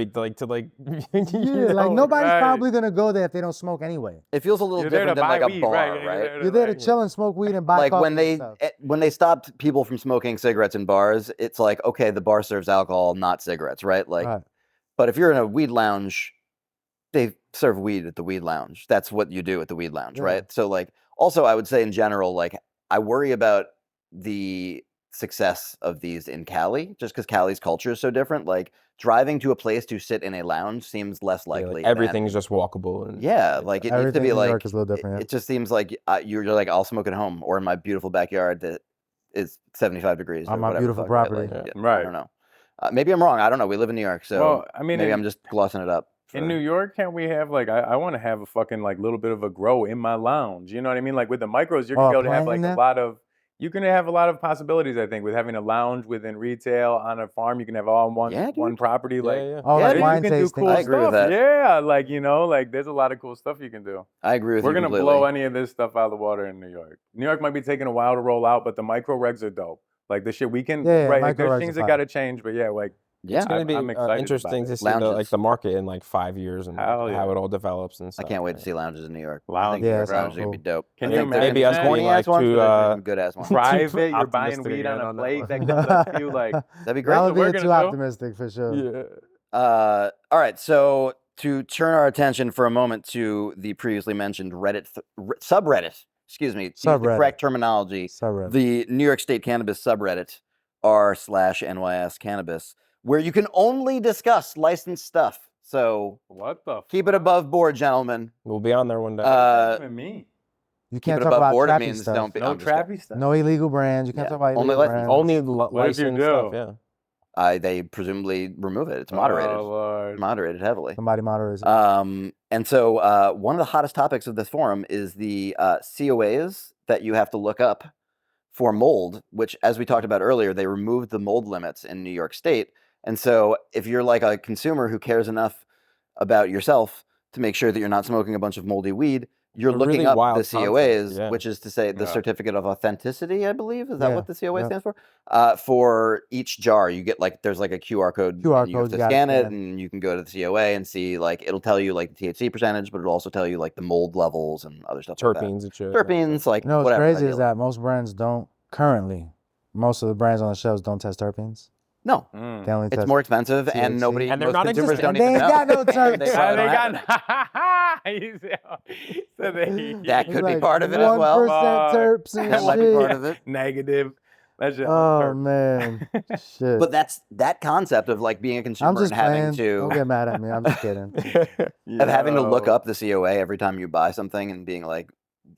Yeah, like nobody's right. probably gonna go there if they don't smoke anyway. It feels a little You're there different to than like buy a weed, bar, right? right? You're there to chill and smoke weed and buy Like coffee when and stuff. when they stopped people from smoking cigarettes in bars, it's like, okay, the bar serves alcohol, not cigarettes, right? Like, Right. but if you're in a weed lounge, they serve weed at the weed lounge. That's what you do at the weed lounge, Yeah. right? So like, also I would say in general, like I worry about the success of these in Cali, just because Cali's culture is so different. Like driving to a place to sit in a lounge seems less likely. than- everything's just walkable. And yeah, like it needs to Everything be in New like York is a little different. it just seems like you're like I'll smoke at home or in my beautiful backyard that is 75 degrees On or my whatever beautiful the fuck, right? property. Like, Yeah. I Right. don't know. Maybe I'm wrong. I don't know. We live in New York, so Well, I mean, maybe I'm just glossing it up. In New York, can't we have like I want to have a fucking like little bit of a grow in my lounge? You know what I mean? Like with the micros, you're Oh, gonna a be able to have plant like in a there? lot of. You can have a lot of possibilities, I think, with having a lounge within retail on a farm. You can have all on Yeah, dude. one property. Like, yeah. Oh, Yeah, like dude, you wine can do tasting. cool I agree with stuff. that. Yeah, like like there's a lot of cool stuff you can do. I agree with We're you gonna completely. blow any of this stuff out of the water in New York. New York might be taking a while to roll out, but the micro regs are dope. Like the shit we can, Yeah, right? micro There's regs things are that fire. gotta change, but yeah, like Yeah, It's going to I'm be excited interesting about to it. see the, Lounges. like the market in like 5 years and Hell how yeah. it all develops and I stuff. can't wait to see lounges in New York. I Lounge, think Yeah, New York that sounds lounges are gonna be cool. dope. Can I you think there's imagine gonna be some that? corny ass Like ones, to, but there's some good ass ones. private, you're buying Optimistic weed on again a on that plate one. that comes up to you like. That'd be great. That would we're be gonna too do. optimistic for sure. Yeah. All right, so to turn our attention for a moment to the previously mentioned Reddit subreddit, excuse me, to use the Subreddit. correct terminology, Subreddit. the New York State Cannabis subreddit, r/NYSCannabis, where you can only discuss licensed stuff. So What the? keep it above board, gentlemen. We'll be on there one day. What does that even mean? You Keep can't it talk above about board. It trappy means stuff. don't be. No I'm just kidding. trappy stuff. No illegal brands. You can't Yeah, talk about only illegal licensed. brands. Only What if you licensed do? stuff, yeah. They presumably remove it. It's moderated, Oh Lord. moderated heavily. Somebody moderates it. And so one of the hottest topics of this forum is the COAs that you have to look up for mold, which, as we talked about earlier, they removed the mold limits in New York State. And so if you're like a consumer who cares enough about yourself to make sure that you're not smoking a bunch of moldy weed, you're A looking really up wild the COAs, concept, yeah. which is to say the Yeah. certificate of authenticity, I believe. Is that Yeah, what the COA yeah. stands for? For each jar, you get like, there's like a QR code. QR and you have code, to you gotta scan it, scan. and you can go to the COA and see, like, it'll tell you like the THC percentage, but it'll also tell you like the mold levels and other stuff like that. Terpenes and shit. Terpenes, like You know what's whatever. crazy is ideally. that most brands don't currently. Most of the brands on the shelves don't test terpenes. No, Mm. They only it's test more expensive, and THC. nobody, And they're most not consumers existing. don't And they even ain't know. got no terps. They Ah, don't they have it. got. That could be part of it as well. 1% terps and That might be part shit. of it. Negative. That shit. Oh man, shit. But that's that concept of like being a consumer I'm just and having playing. Don't to get mad at me. I'm just kidding. of having to look up the COA every time you buy something and being like,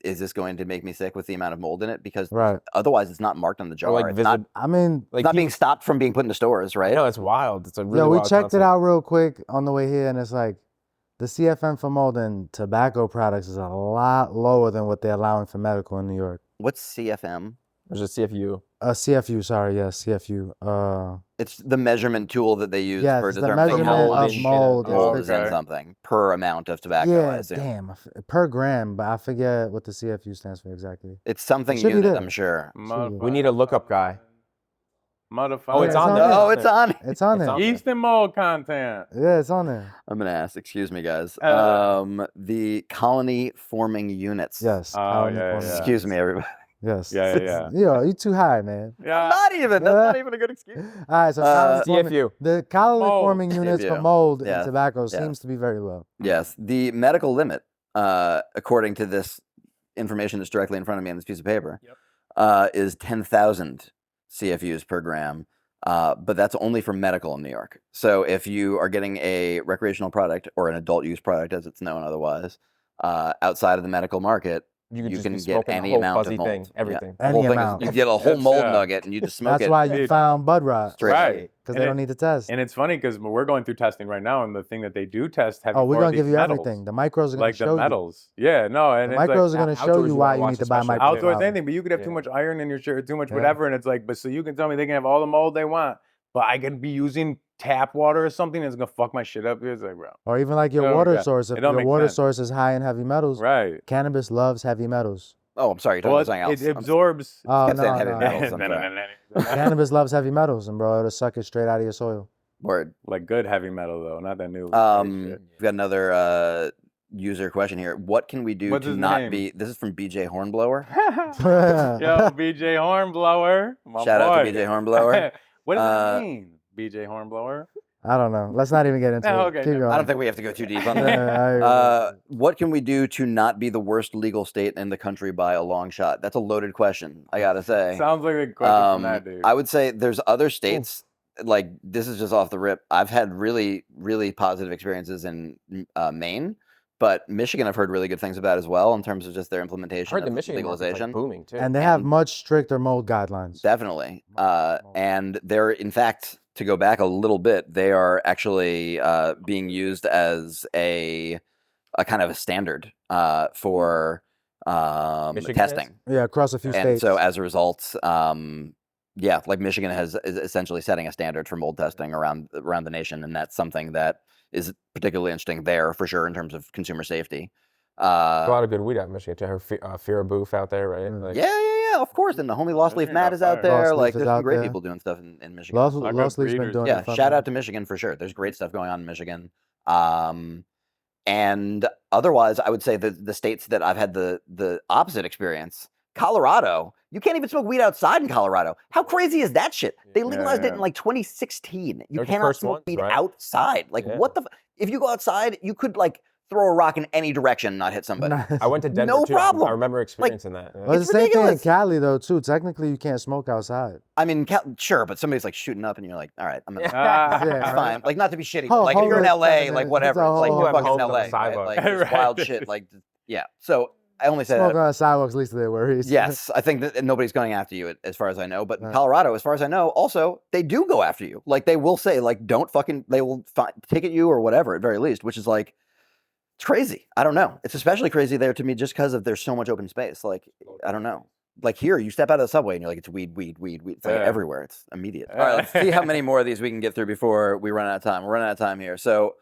is this going to make me sick with the amount of mold in it? Because Right. otherwly it's not marked on the jar. Or like it's not, I mean, it's not being stopped from being put into stores, I right? know, it's wild. It's a really yo, we wild checked it concept. out real quick on the way here, and it's like the CFM for mold in tobacco products is a lot lower than what they're allowing for medical in New York. What's CFM? There's a CFU. CFU, sorry, yes, CFU. It's the measurement tool that they use Yes, for it's the determining measurement how of much mold. mold Oh, is in okay. something per amount of tobacco, I Yeah, assume. damn, per gram, but I forget what the CFU stands for exactly. It's something should be unit, there. I'm sure. We need a lookup guy. Motherfucker. Oh, it's Yeah, on it's there. on Oh, it's on. It's on It's there. on there. Eastern mold content. Yeah, it's on there. I'm gonna ask. Excuse me, guys. Uh, The colony forming units. Yes. Oh, colony yeah, forming yeah. Excuse me, everybody. Yes. Yeah, yeah, Yo, you too high, man. Yeah. Not even. That's not even a good excuse. All right, so colony forming, CFU. the colony Mold. forming units for CFU. mold Yeah, and tobacco yeah. seems to be very low. Yes, the medical limit, according to this information that's directly in front of me on this piece of paper, is 10,000 CFUs per gram. but that's only for medical in New York. So if you are getting a recreational product or an adult use product, as it's known otherwise, outside of the medical market, You you just can be get smoking the any whole amount fuzzy of mold. thing, everything. The whole Any thing amount. is, you get a whole It's, mold nugget and you just smoke That's it. why you Dude. found bud rot. Straight Right. Because And they don't need to test. And it's funny because we're going through testing right now, and the thing that they do test heavy Oh, we're for gonna are give these you metals. everything. The micros are gonna Like show the you. metals. Yeah, no, and The it's micros like are gonna show outdoors you you why wanna you watch need to buy especially. micro. outdoors anything, but you could have too Yeah. much iron in your shirt, or too much Yeah. whatever, and it's like, but so you can tell me they can have all the mold they want, but I could be using tap water or something that's gonna fuck my shit up. It's like, bro. Or even like your Oh, water yeah. source. If It don't your make water sense. source is high in heavy metals, Right. cannabis loves heavy metals. Oh, I'm sorry. You're talking Well, about something else. it absorbs. Oh kept saying no, heavy no, metals. no. I'm sorry. Cannabis loves heavy metals, and bro, it'll suck it straight out of your soil. Word. Like good heavy metal though, not that new. We've got another user question here. What can we do What's to his not name? be? This is from BJ Hornblower. Yo, BJ Hornblower. My Shout out to boy. BJ Hornblower. What does that mean? BJ Hornblower. I don't know. Let's not even get into No, it. okay, Keep no. going. I don't think we have to go too deep on Yeah, that. I agree. What can we do to not be the worst legal state in the country by a long shot? That's a loaded question, I gotta say. Sounds like a question from that dude. I would say there's other states, like this is just off the rip. I've had really, really positive experiences in Maine, but Michigan I've heard really good things about as well in terms of just their I implementation heard the of Michigan market's like legalization. booming too. And they have much stricter mold guidelines. Definitely. Mold. And they're, in fact, to go back a little bit, they are actually being used as a kind of a standard for Michigan is? testing. Yeah, across a few And states. so as a result, yeah, like Michigan is essentially setting a standard for mold testing around the nation, and that's something that is particularly interesting there for sure in terms of consumer safety. A lot of good weed out in Michigan. To have Fear Booth out there, right? Like, Yeah, of course. And the homie Lost Leaf Michigan Matt got is out fire. there. Lost Leaf Like, is there's some out great there. people doing stuff in Michigan. Lost I got Leaf's been breeders. doing Yeah, it. shout out to Michigan for sure. There's great stuff going on in Michigan. And otherwise, I would say that the states that I've had the opposite experience, Colorado, you can't even smoke weed outside in Colorado. How crazy is that shit? They legalized it in like 2016. You They're the cannot first smoke ones, weed right? outside. Like, Yeah. what the? If you go outside, you could like throw a rock in any direction and not hit somebody. I went to Denver No too. problem. I remember experiencing that. Yeah. Well, it's It's the same thing in ridiculous. Cali though too. Technically, you can't smoke outside. I mean, sure, but somebody's like shooting up, and you're like, all right, I'm gonna. Ah, Yeah, It's right. fine. Like, not to be shitty, Oh, but like if you're in homeless LA, president. like It's whatever, a it's like whole you're other fucking in homes on LA, the right? sidewalk. Like just Right. wild shit. Like, yeah. So I only say Smoke that. on the sidewalks, least of their worries. Yes, I think that nobody's going after you, as far as I know. But in Right. Colorado, as far as I know, also they do go after you. Like they will say, like, don't fucking. They will ticket you or whatever at very least, which is like. It's crazy. I don't know. It's especially crazy there to me just because of there's so much open space. Like, I don't know. Like here, you step out of the subway and you're like, it's weed. It's like Yeah. everywhere. It's immediate. All right, let's see how many more of these we can get through before we run out of time. We're running out of time here. So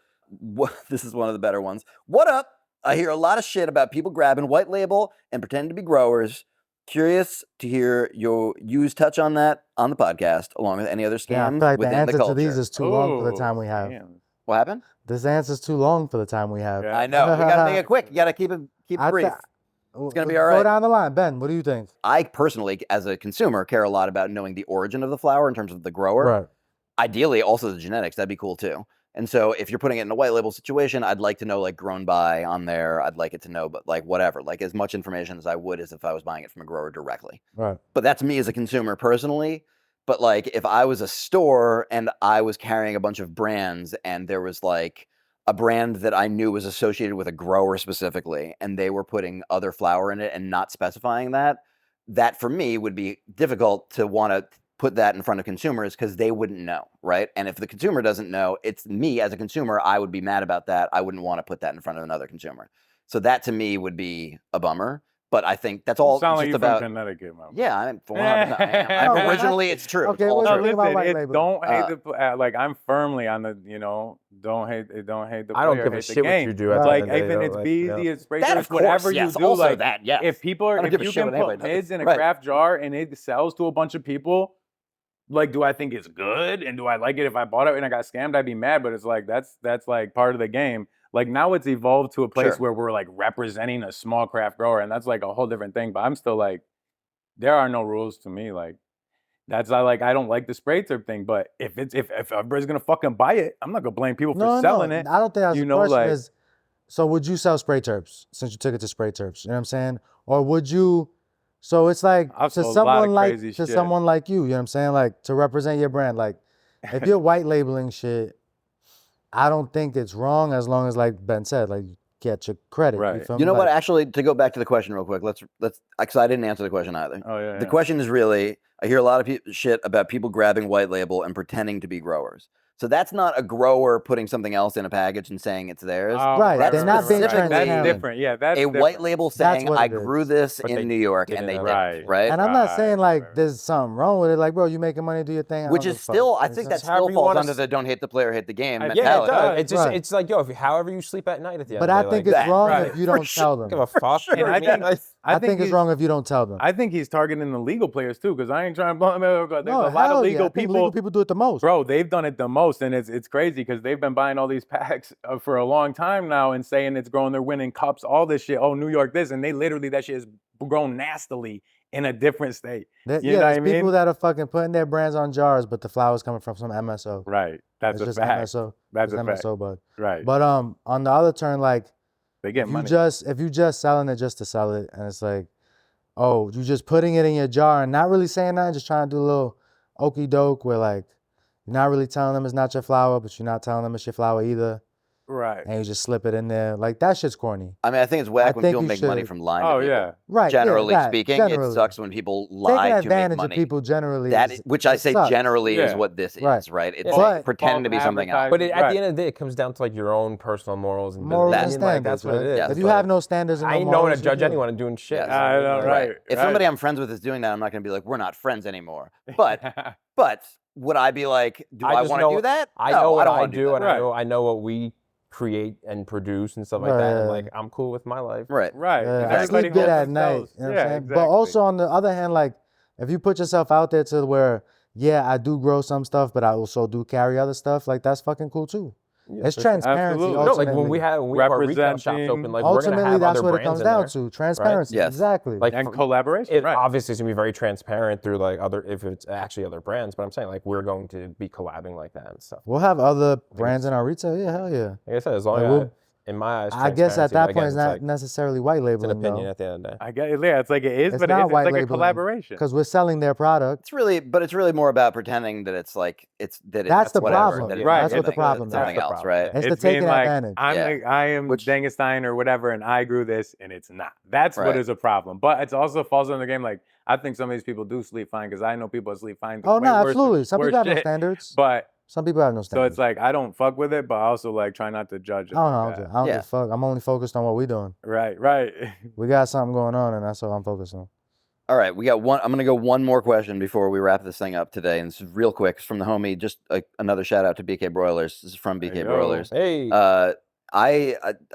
this is one of the better ones. What up? I hear a lot of shit about people grabbing white label and pretending to be growers. Curious to hear your touch on that on the podcast, along with any other Yeah, I scams feel like the within the answer culture. to these is too long for the Oh, time we have. damn. What happened? This answer's too long for the time we have. Yeah. I know. We gotta make it quick. You gotta keep it brief. It's gonna be all right. Go down the line, Ben. What do you think? I personally, as a consumer, care a lot about knowing the origin of the flower in terms of the grower. Right. Ideally, also the genetics. That'd be cool too. And so, if you're putting it in a white label situation, I'd like to know like grown by on there. I'd like it to know, but like whatever, like as much information as I would as if I was buying it from a grower directly. Right. But that's me as a consumer personally. But like if I was a store and I was carrying a bunch of brands and there was like a brand that I knew was associated with a grower specifically, and they were putting other flower in it and not specifying that, that for me would be difficult to want to put that in front of consumers because they wouldn't know, right? And if the consumer doesn't know, it's me as a consumer, I would be mad about that. I wouldn't want to put that in front of another consumer. So that to me would be a bummer. But I think that's all Sound just like you're about. from Connecticut, man. Yeah, I'm 100%. I am. Okay, Originally, it's true. okay, It's all what No, do true. you think about listen, white label? don't hate the like. I'm firmly on the don't hate the. I don't player, give a hate the shit what game. you do. At Right. the Like end of the if day, it's though, BZ, it's spray That, tan, of course, whatever yes, you do. also Like that, yes. if people I are, don't if give a you shit can what anybody put does. mids in a Right. craft jar and it sells to a bunch of people, like do I think it's good and do I like it? If I bought it and I got scammed, I'd be mad. But it's like that's like part of the game. Like now it's evolved to a place Sure. where we're like representing a small craft grower, and that's like a whole different thing. But I'm still like, there are no rules to me. Like that's I don't like the spray tip thing. But if everybody's gonna fucking buy it, I'm not gonna blame people for selling it. I don't think that's You the know, question. like- Is so would you sell spray terps since you took it to spray terps? You know what I'm saying? Or would you So it's like I've to sold a lot of someone like crazy to shit. someone like you know what I'm saying? Like to represent your brand. Like if you're white labeling shit, I don't think it's wrong as long as like Ben said, like you get your credit. You Right. feel You me? know what? Like, Actually, to go back to the question real quick, let's because I didn't answer the question either. Oh yeah. The yeah. question is really, I hear a lot of shit about people grabbing white label and pretending to be growers. So that's not a grower putting something else in a package and saying it's theirs. Oh, Right, That's they're not being specifically That's transparent. different. Yeah, that's a white different. label That's saying, what I it grew is. this But in they New York and didn't they know. didn't, Right. right? and I'm not Right, saying like right. there's something wrong with it. Like, bro, you making money, do your thing. Which is still, I think that It's however still you falls wanna under the don't hate the player, hate the game Yeah, it mentality. Yeah, it does. does. It's just Right. it's like yo, however you sleep at night at the end But of I the day, think like, it's wrong right. if you don't tell them. give a fuck. sure. You know what I And I mean? think- I think it's he's- wrong if you don't tell them. I think he's targeting the legal players too, because I ain't trying to blow them out. There's No, a lot hell of yeah. legal I think people. legal people do it the most. Bro, they've done it the most, and it's crazy because they've been buying all these packs for a long time now and saying it's growing. They're winning cups, all this shit. Oh, New York this, and they literally that shit is grown nastily in a different state. You know Yeah, what I there's people mean? that are fucking putting their brands on jars, but the flower's coming from some MSO. Right, that's It's a just fact. MSO. That's It's a fact. MSO bud. Right, But on the other turn, like they get if you money. just selling it just to sell it, and it's like, oh, you just putting it in your jar and not really saying that, just trying to do a little okey doke where like you're not really telling them it's not your flower, but you're not telling them it's your flower either, Right. and you just slip it in there. Like that shit's corny. I mean, I think it's whack I when think people you make money should- from lying Oh to people. yeah. Right. yeah, Generally that, speaking, generally. it sucks when people Taking lie to make advantage money. of people generally. Which I it say sucks. generally is Yeah. what this Right. is, right? It's Yeah. But- pretending to be False something else. advertising. But at Right. the end of the day, it comes down to like your own personal morals and Morals and business. I mean, like, that's standards, what it right? is. Yes. If you Like, have no standards and I no ain't no one morals, to you're judge good. anyone doing shit. Yes. I know, Right. right. If right. somebody I'm friends with is doing that, I'm not going to be like, we're not friends anymore. But would I be like, do I just want to know- do that? I No, know what don't I wanna do, that. and Right. I know what we create and produce and stuff like Right, that. yeah. And like, I'm cool with my life. Right. Right. Yeah, I Everybody sleep good holds at night. themselves. You know what Yeah, I'm saying? exactly. But also on the other hand, like if you put yourself out there to where, yeah, I do grow some stuff, but I also do carry other stuff, like that's fucking cool too. Yeah, It's for sure. transparency. Absolutely. No, like when ultimately. we have our retail shops Representing- open, like we're gonna Ultimately, have that's other what it brands comes in down there. to. Transparency. Yes. Exactly. Like And for- collaboration. It right. obviously is gonna be very transparent through like other if it's actually other brands, but I'm saying like we're going to be collabing like that and stuff. We'll have other brands in our retail. Yeah, hell yeah. Like I said, as long Like, as we'll- in my eyes, I guess at transparency, that but point, it's again, not like, necessarily white it's an labeling, opinion though. at the end of the day. I get it. Yeah, it's like it is, It's but not it's white like a labeling collaboration. because we're selling their product. It's really more about pretending that it's like it's that That's it's the whatever, problem. that it's Right. not That's what the something- problem is. something That's the else, problem. right? It's the It's being taking like, advantage. I am Which- Dankenstein or whatever, and I grew this, and it's not. That's Right. what is a problem. But it also falls under the game. Like I think some of these people do sleep fine because I know people that sleep fine. Oh, way no, worse- absolutely. Some worse people have no shit. standards. But Some people have no so standards. it's like I don't fuck with it, but I also like try not to judge it. I don't know. like I that. don't Yeah. give a fuck. I'm only focused on what we're doing. Right, right. We got something going on, and that's all I'm focused on. All right, we got one. I'm gonna go one more question before we wrap this thing up today, and this is real quick. It's from the homie. Just another shout out to BK Broilers. This is from BK Hey, yo. Broilers. Hey,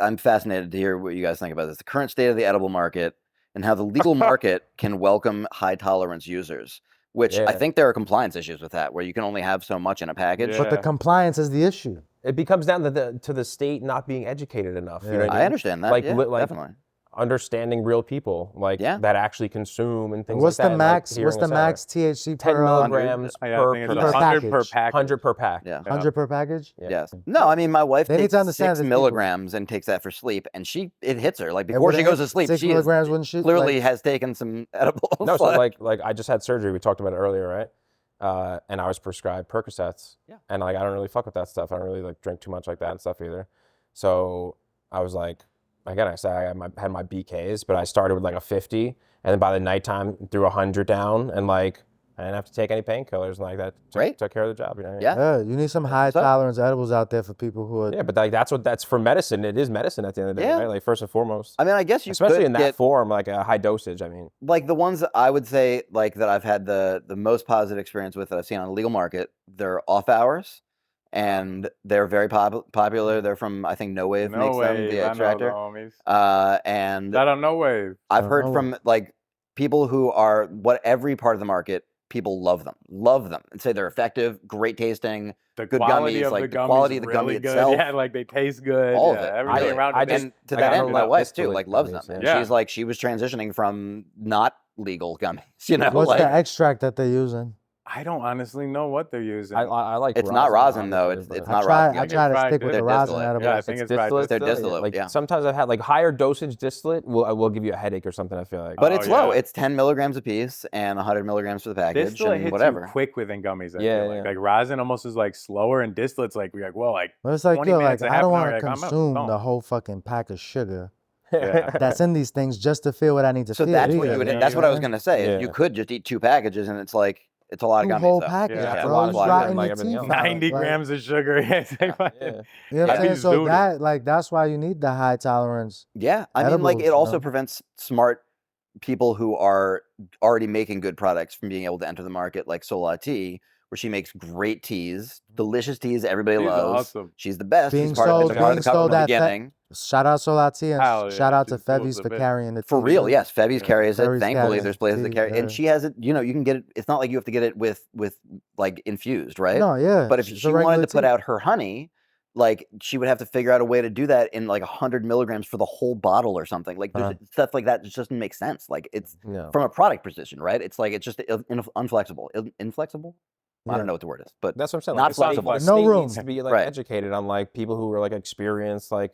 I'm fascinated to hear what you guys think about this. The current state of the edible market and how the legal market can welcome high tolerance users. Which I Yeah. think there are compliance issues with that, where you can only have so much in a package. Yeah. But the compliance is the issue. it becomes down to the state not being educated enough. You know what I I mean? understand that. Like, yeah, like, definitely. Understanding real people, like Yeah. that actually consume and things What's like that. the and, like, max? hearing What's the us out. max THC 10 per milligrams I per think it's per 100 per package. package. 100 per pack. Yeah. 100 per package? Yeah. Yes. No, I mean my wife They need takes to understand 6 there's people. milligrams and takes that for sleep, and it hits her. Like It before she would've goes hit to sleep, 6 she is, milligrams wouldn't shoot, clearly like- has taken some edibles. No, so like I just had surgery. We talked about it earlier, right? And I was prescribed Percocets. Yeah. And like I don't really fuck with that stuff. I don't really like drink too much like that and stuff either. So I was like, again, I said I had my BKs, but I started with like a 50, and then by the nighttime threw 100 down, and like I didn't have to take any painkillers and like that. Great. Took care of the job. You know what I mean? Yeah. Yeah, you need some high what's up. tolerance edibles out there for people who are. Yeah, but like that's for medicine. It is medicine at the end of the day, Yeah. right? Like first and foremost. I mean, I guess you Especially could in that get form, like a high dosage. I mean, like the ones that I would say like that I've had the most positive experience with that I've seen on the legal market. They're off hours, and they're very popular. They're from I think No Wave No makes them way. the I know extractor. the homies. And That on no way. I've Oh, heard no from like people who are every part of the market. People love them and say they're effective, great tasting, The good quality gummies, of like the the gummies quality of the really gummy good. itself. Yeah, like they taste good. All of yeah, it, everything really. around I it. just- And to like, that I end, don't my like wife too, distillate like loves them. gummies, And yeah. she's like, she was transitioning from not legal gummies, you know, What's like the extract that they're using? I don't honestly know what they're using. I like. It's not rosin though. honestly, It's but- not I rosin. try to fried stick with the distillate. rosin Yeah, edibles. yeah, I think it's fried distillate. They're still, distillate, Like yeah. sometimes I've had like higher dosage distillate will give you a headache or something. I feel like. But Oh, it's low. yeah. It's 10 milligrams a piece and 100 milligrams for the package Distillate and hits whatever. you quick within gummies. I Yeah, feel like. yeah. Like rosin almost is like slower, and distillate's like we're like, well, like But it's like, 20 yo, minutes, like a I half don't an hour, want to like, I'm out, consume boom. the whole fucking pack of sugar Yeah. that's in these things just to feel what I need to So feel. that's what either, you would. know That's what I was I'm saying? gonna say. is Yeah. You could just eat 2 packages, and it's like it's a lot of Two gummies. whole though. packets, Yeah. That's a bro. lot You of rot sugar, in like your everything teeth. else. 90 Like, grams of sugar. Yeah, it's like fucking- Yeah. You know what I'm I'd be saying? So zooted. that, like, that's why you need the high tolerance. Yeah, I mean, like Edibles, it you also know? prevents smart people who are already making good products from being able to enter the market, like Sola Tea, where she makes great teas, delicious teas everybody She's loves. awesome. She's the best. Being She's part of, sold- been a part of being the cover sold from the at Fe- beginning. Shout out Solati and Hell shout yeah, out to she's cool Fevis as a for bitch. carrying the For tea, real, bro. yes. Fevi's Yeah. carries it. Fevi's Thankfully, carries there's it, places that tea, carry, yeah. and she has it. You know, you can get it. It's not like you have to get it with like infused, right? No, yeah. But if it's she a wanted regular to put tea. out her honey, like she would have to figure out a way to do that in like 100 milligrams for the whole bottle or something. Like there's stuff like that just doesn't make sense. Like it's No. from a product position, right? It's like it's just unflexible. Inflexible? I Yeah. don't know what the word is, but That's what I'm saying. Not Like, the state- flexible. the No state room. needs to be like Right. educated on like people who are like experienced like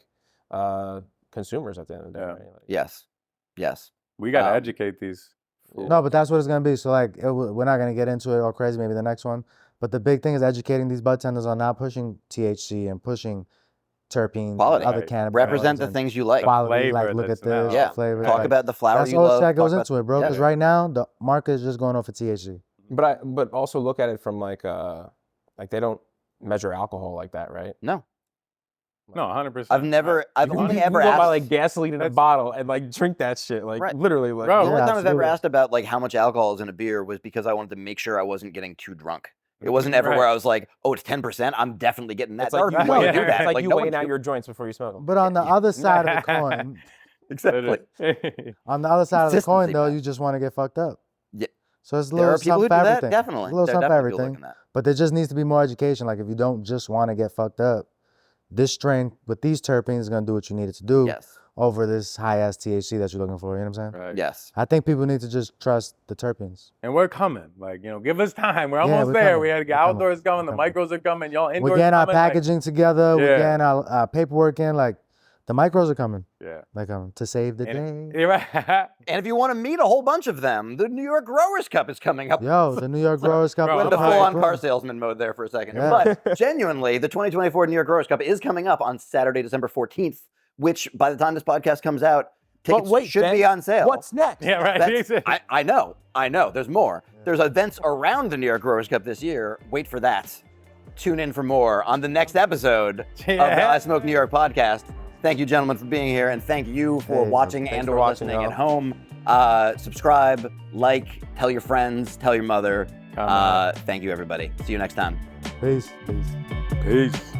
consumers at the end of the day. Yeah. Right? Like, yes. We got to Um, educate these. Yeah. No, but that's what it's gonna be. So like, we're not gonna get into it all crazy. Maybe the next one. But the big thing is educating these bud tenders on not pushing THC and pushing terpenes, Quality. and other Right. cannabis. Represent the and things you like. quality. flavor Like, look that's at this. now. Yeah. The flavor. Talk like, about the flower that's you all love. that goes talk into about- it, bro. yeah. Because right now the market is just going off of THC. But also look at it from like they don't measure alcohol like that, right? No, No, 100%. I've You only can ever go asked. buy like gasoline in a That's- bottle and like drink that shit, like Right. literally, like Bro. The only Yeah, time I've ever absolutely. asked about like how much alcohol is in a beer was because I wanted to make sure I wasn't getting too drunk. It wasn't ever Right. where I was like, oh, it's 10%. I'm definitely getting that. it's like There you, are people weigh, who do that. it's like you no weighing one's out do- your joints before you smoke them. But on the other side of the coin, Exactly. on the other side of the coin Consistency, though, man. you just want to get fucked up. Yeah. So it's a There little are people who something do for that. everything. Definitely. A little There are something for definitely people everything. like that. But there just needs to be more education. Like if you don't just want to get fucked up, this strain with these terpenes is gonna do what you need it to do Yes. over this high ass THC that you're looking for. You know what I'm saying? Right. Yes. I think people need to just trust the terpenes. And we're coming. Like, give us time. We're Yeah, almost we're there. coming. We had to get We're coming. outdoors going. The We're coming. micros are coming. Y'all indoors We're getting our coming. like- packaging together. We're Yeah. getting our paperwork in. Like the micros are coming. yeah. They're coming to save the day. You're right. And if you want to meet a whole bunch of them, the New York Growers Cup is coming up. Yo, the New York Growers Cup. Bro, Went I'm the hyped. full-on car salesman mode there for a second. Yeah. But genuinely, the 2024 New York Growers Cup is coming up on Saturday, December 14th, which by the time this podcast comes out, tickets wait, should Ben, be on sale. What's next? Yeah, right. That's- I know. There's more. There's events around the New York Growers Cup this year. Wait for that. Tune in for more on the next episode of the Yeah. I Smoke New York podcast. Thank you, gentlemen, for being here, and thank you for Hey, watching thanks and for or watching, listening y'all. at home. Subscribe, like, tell your friends, tell your mother. Come on. Thank you, everybody. See you next time. Peace. Peace. Peace.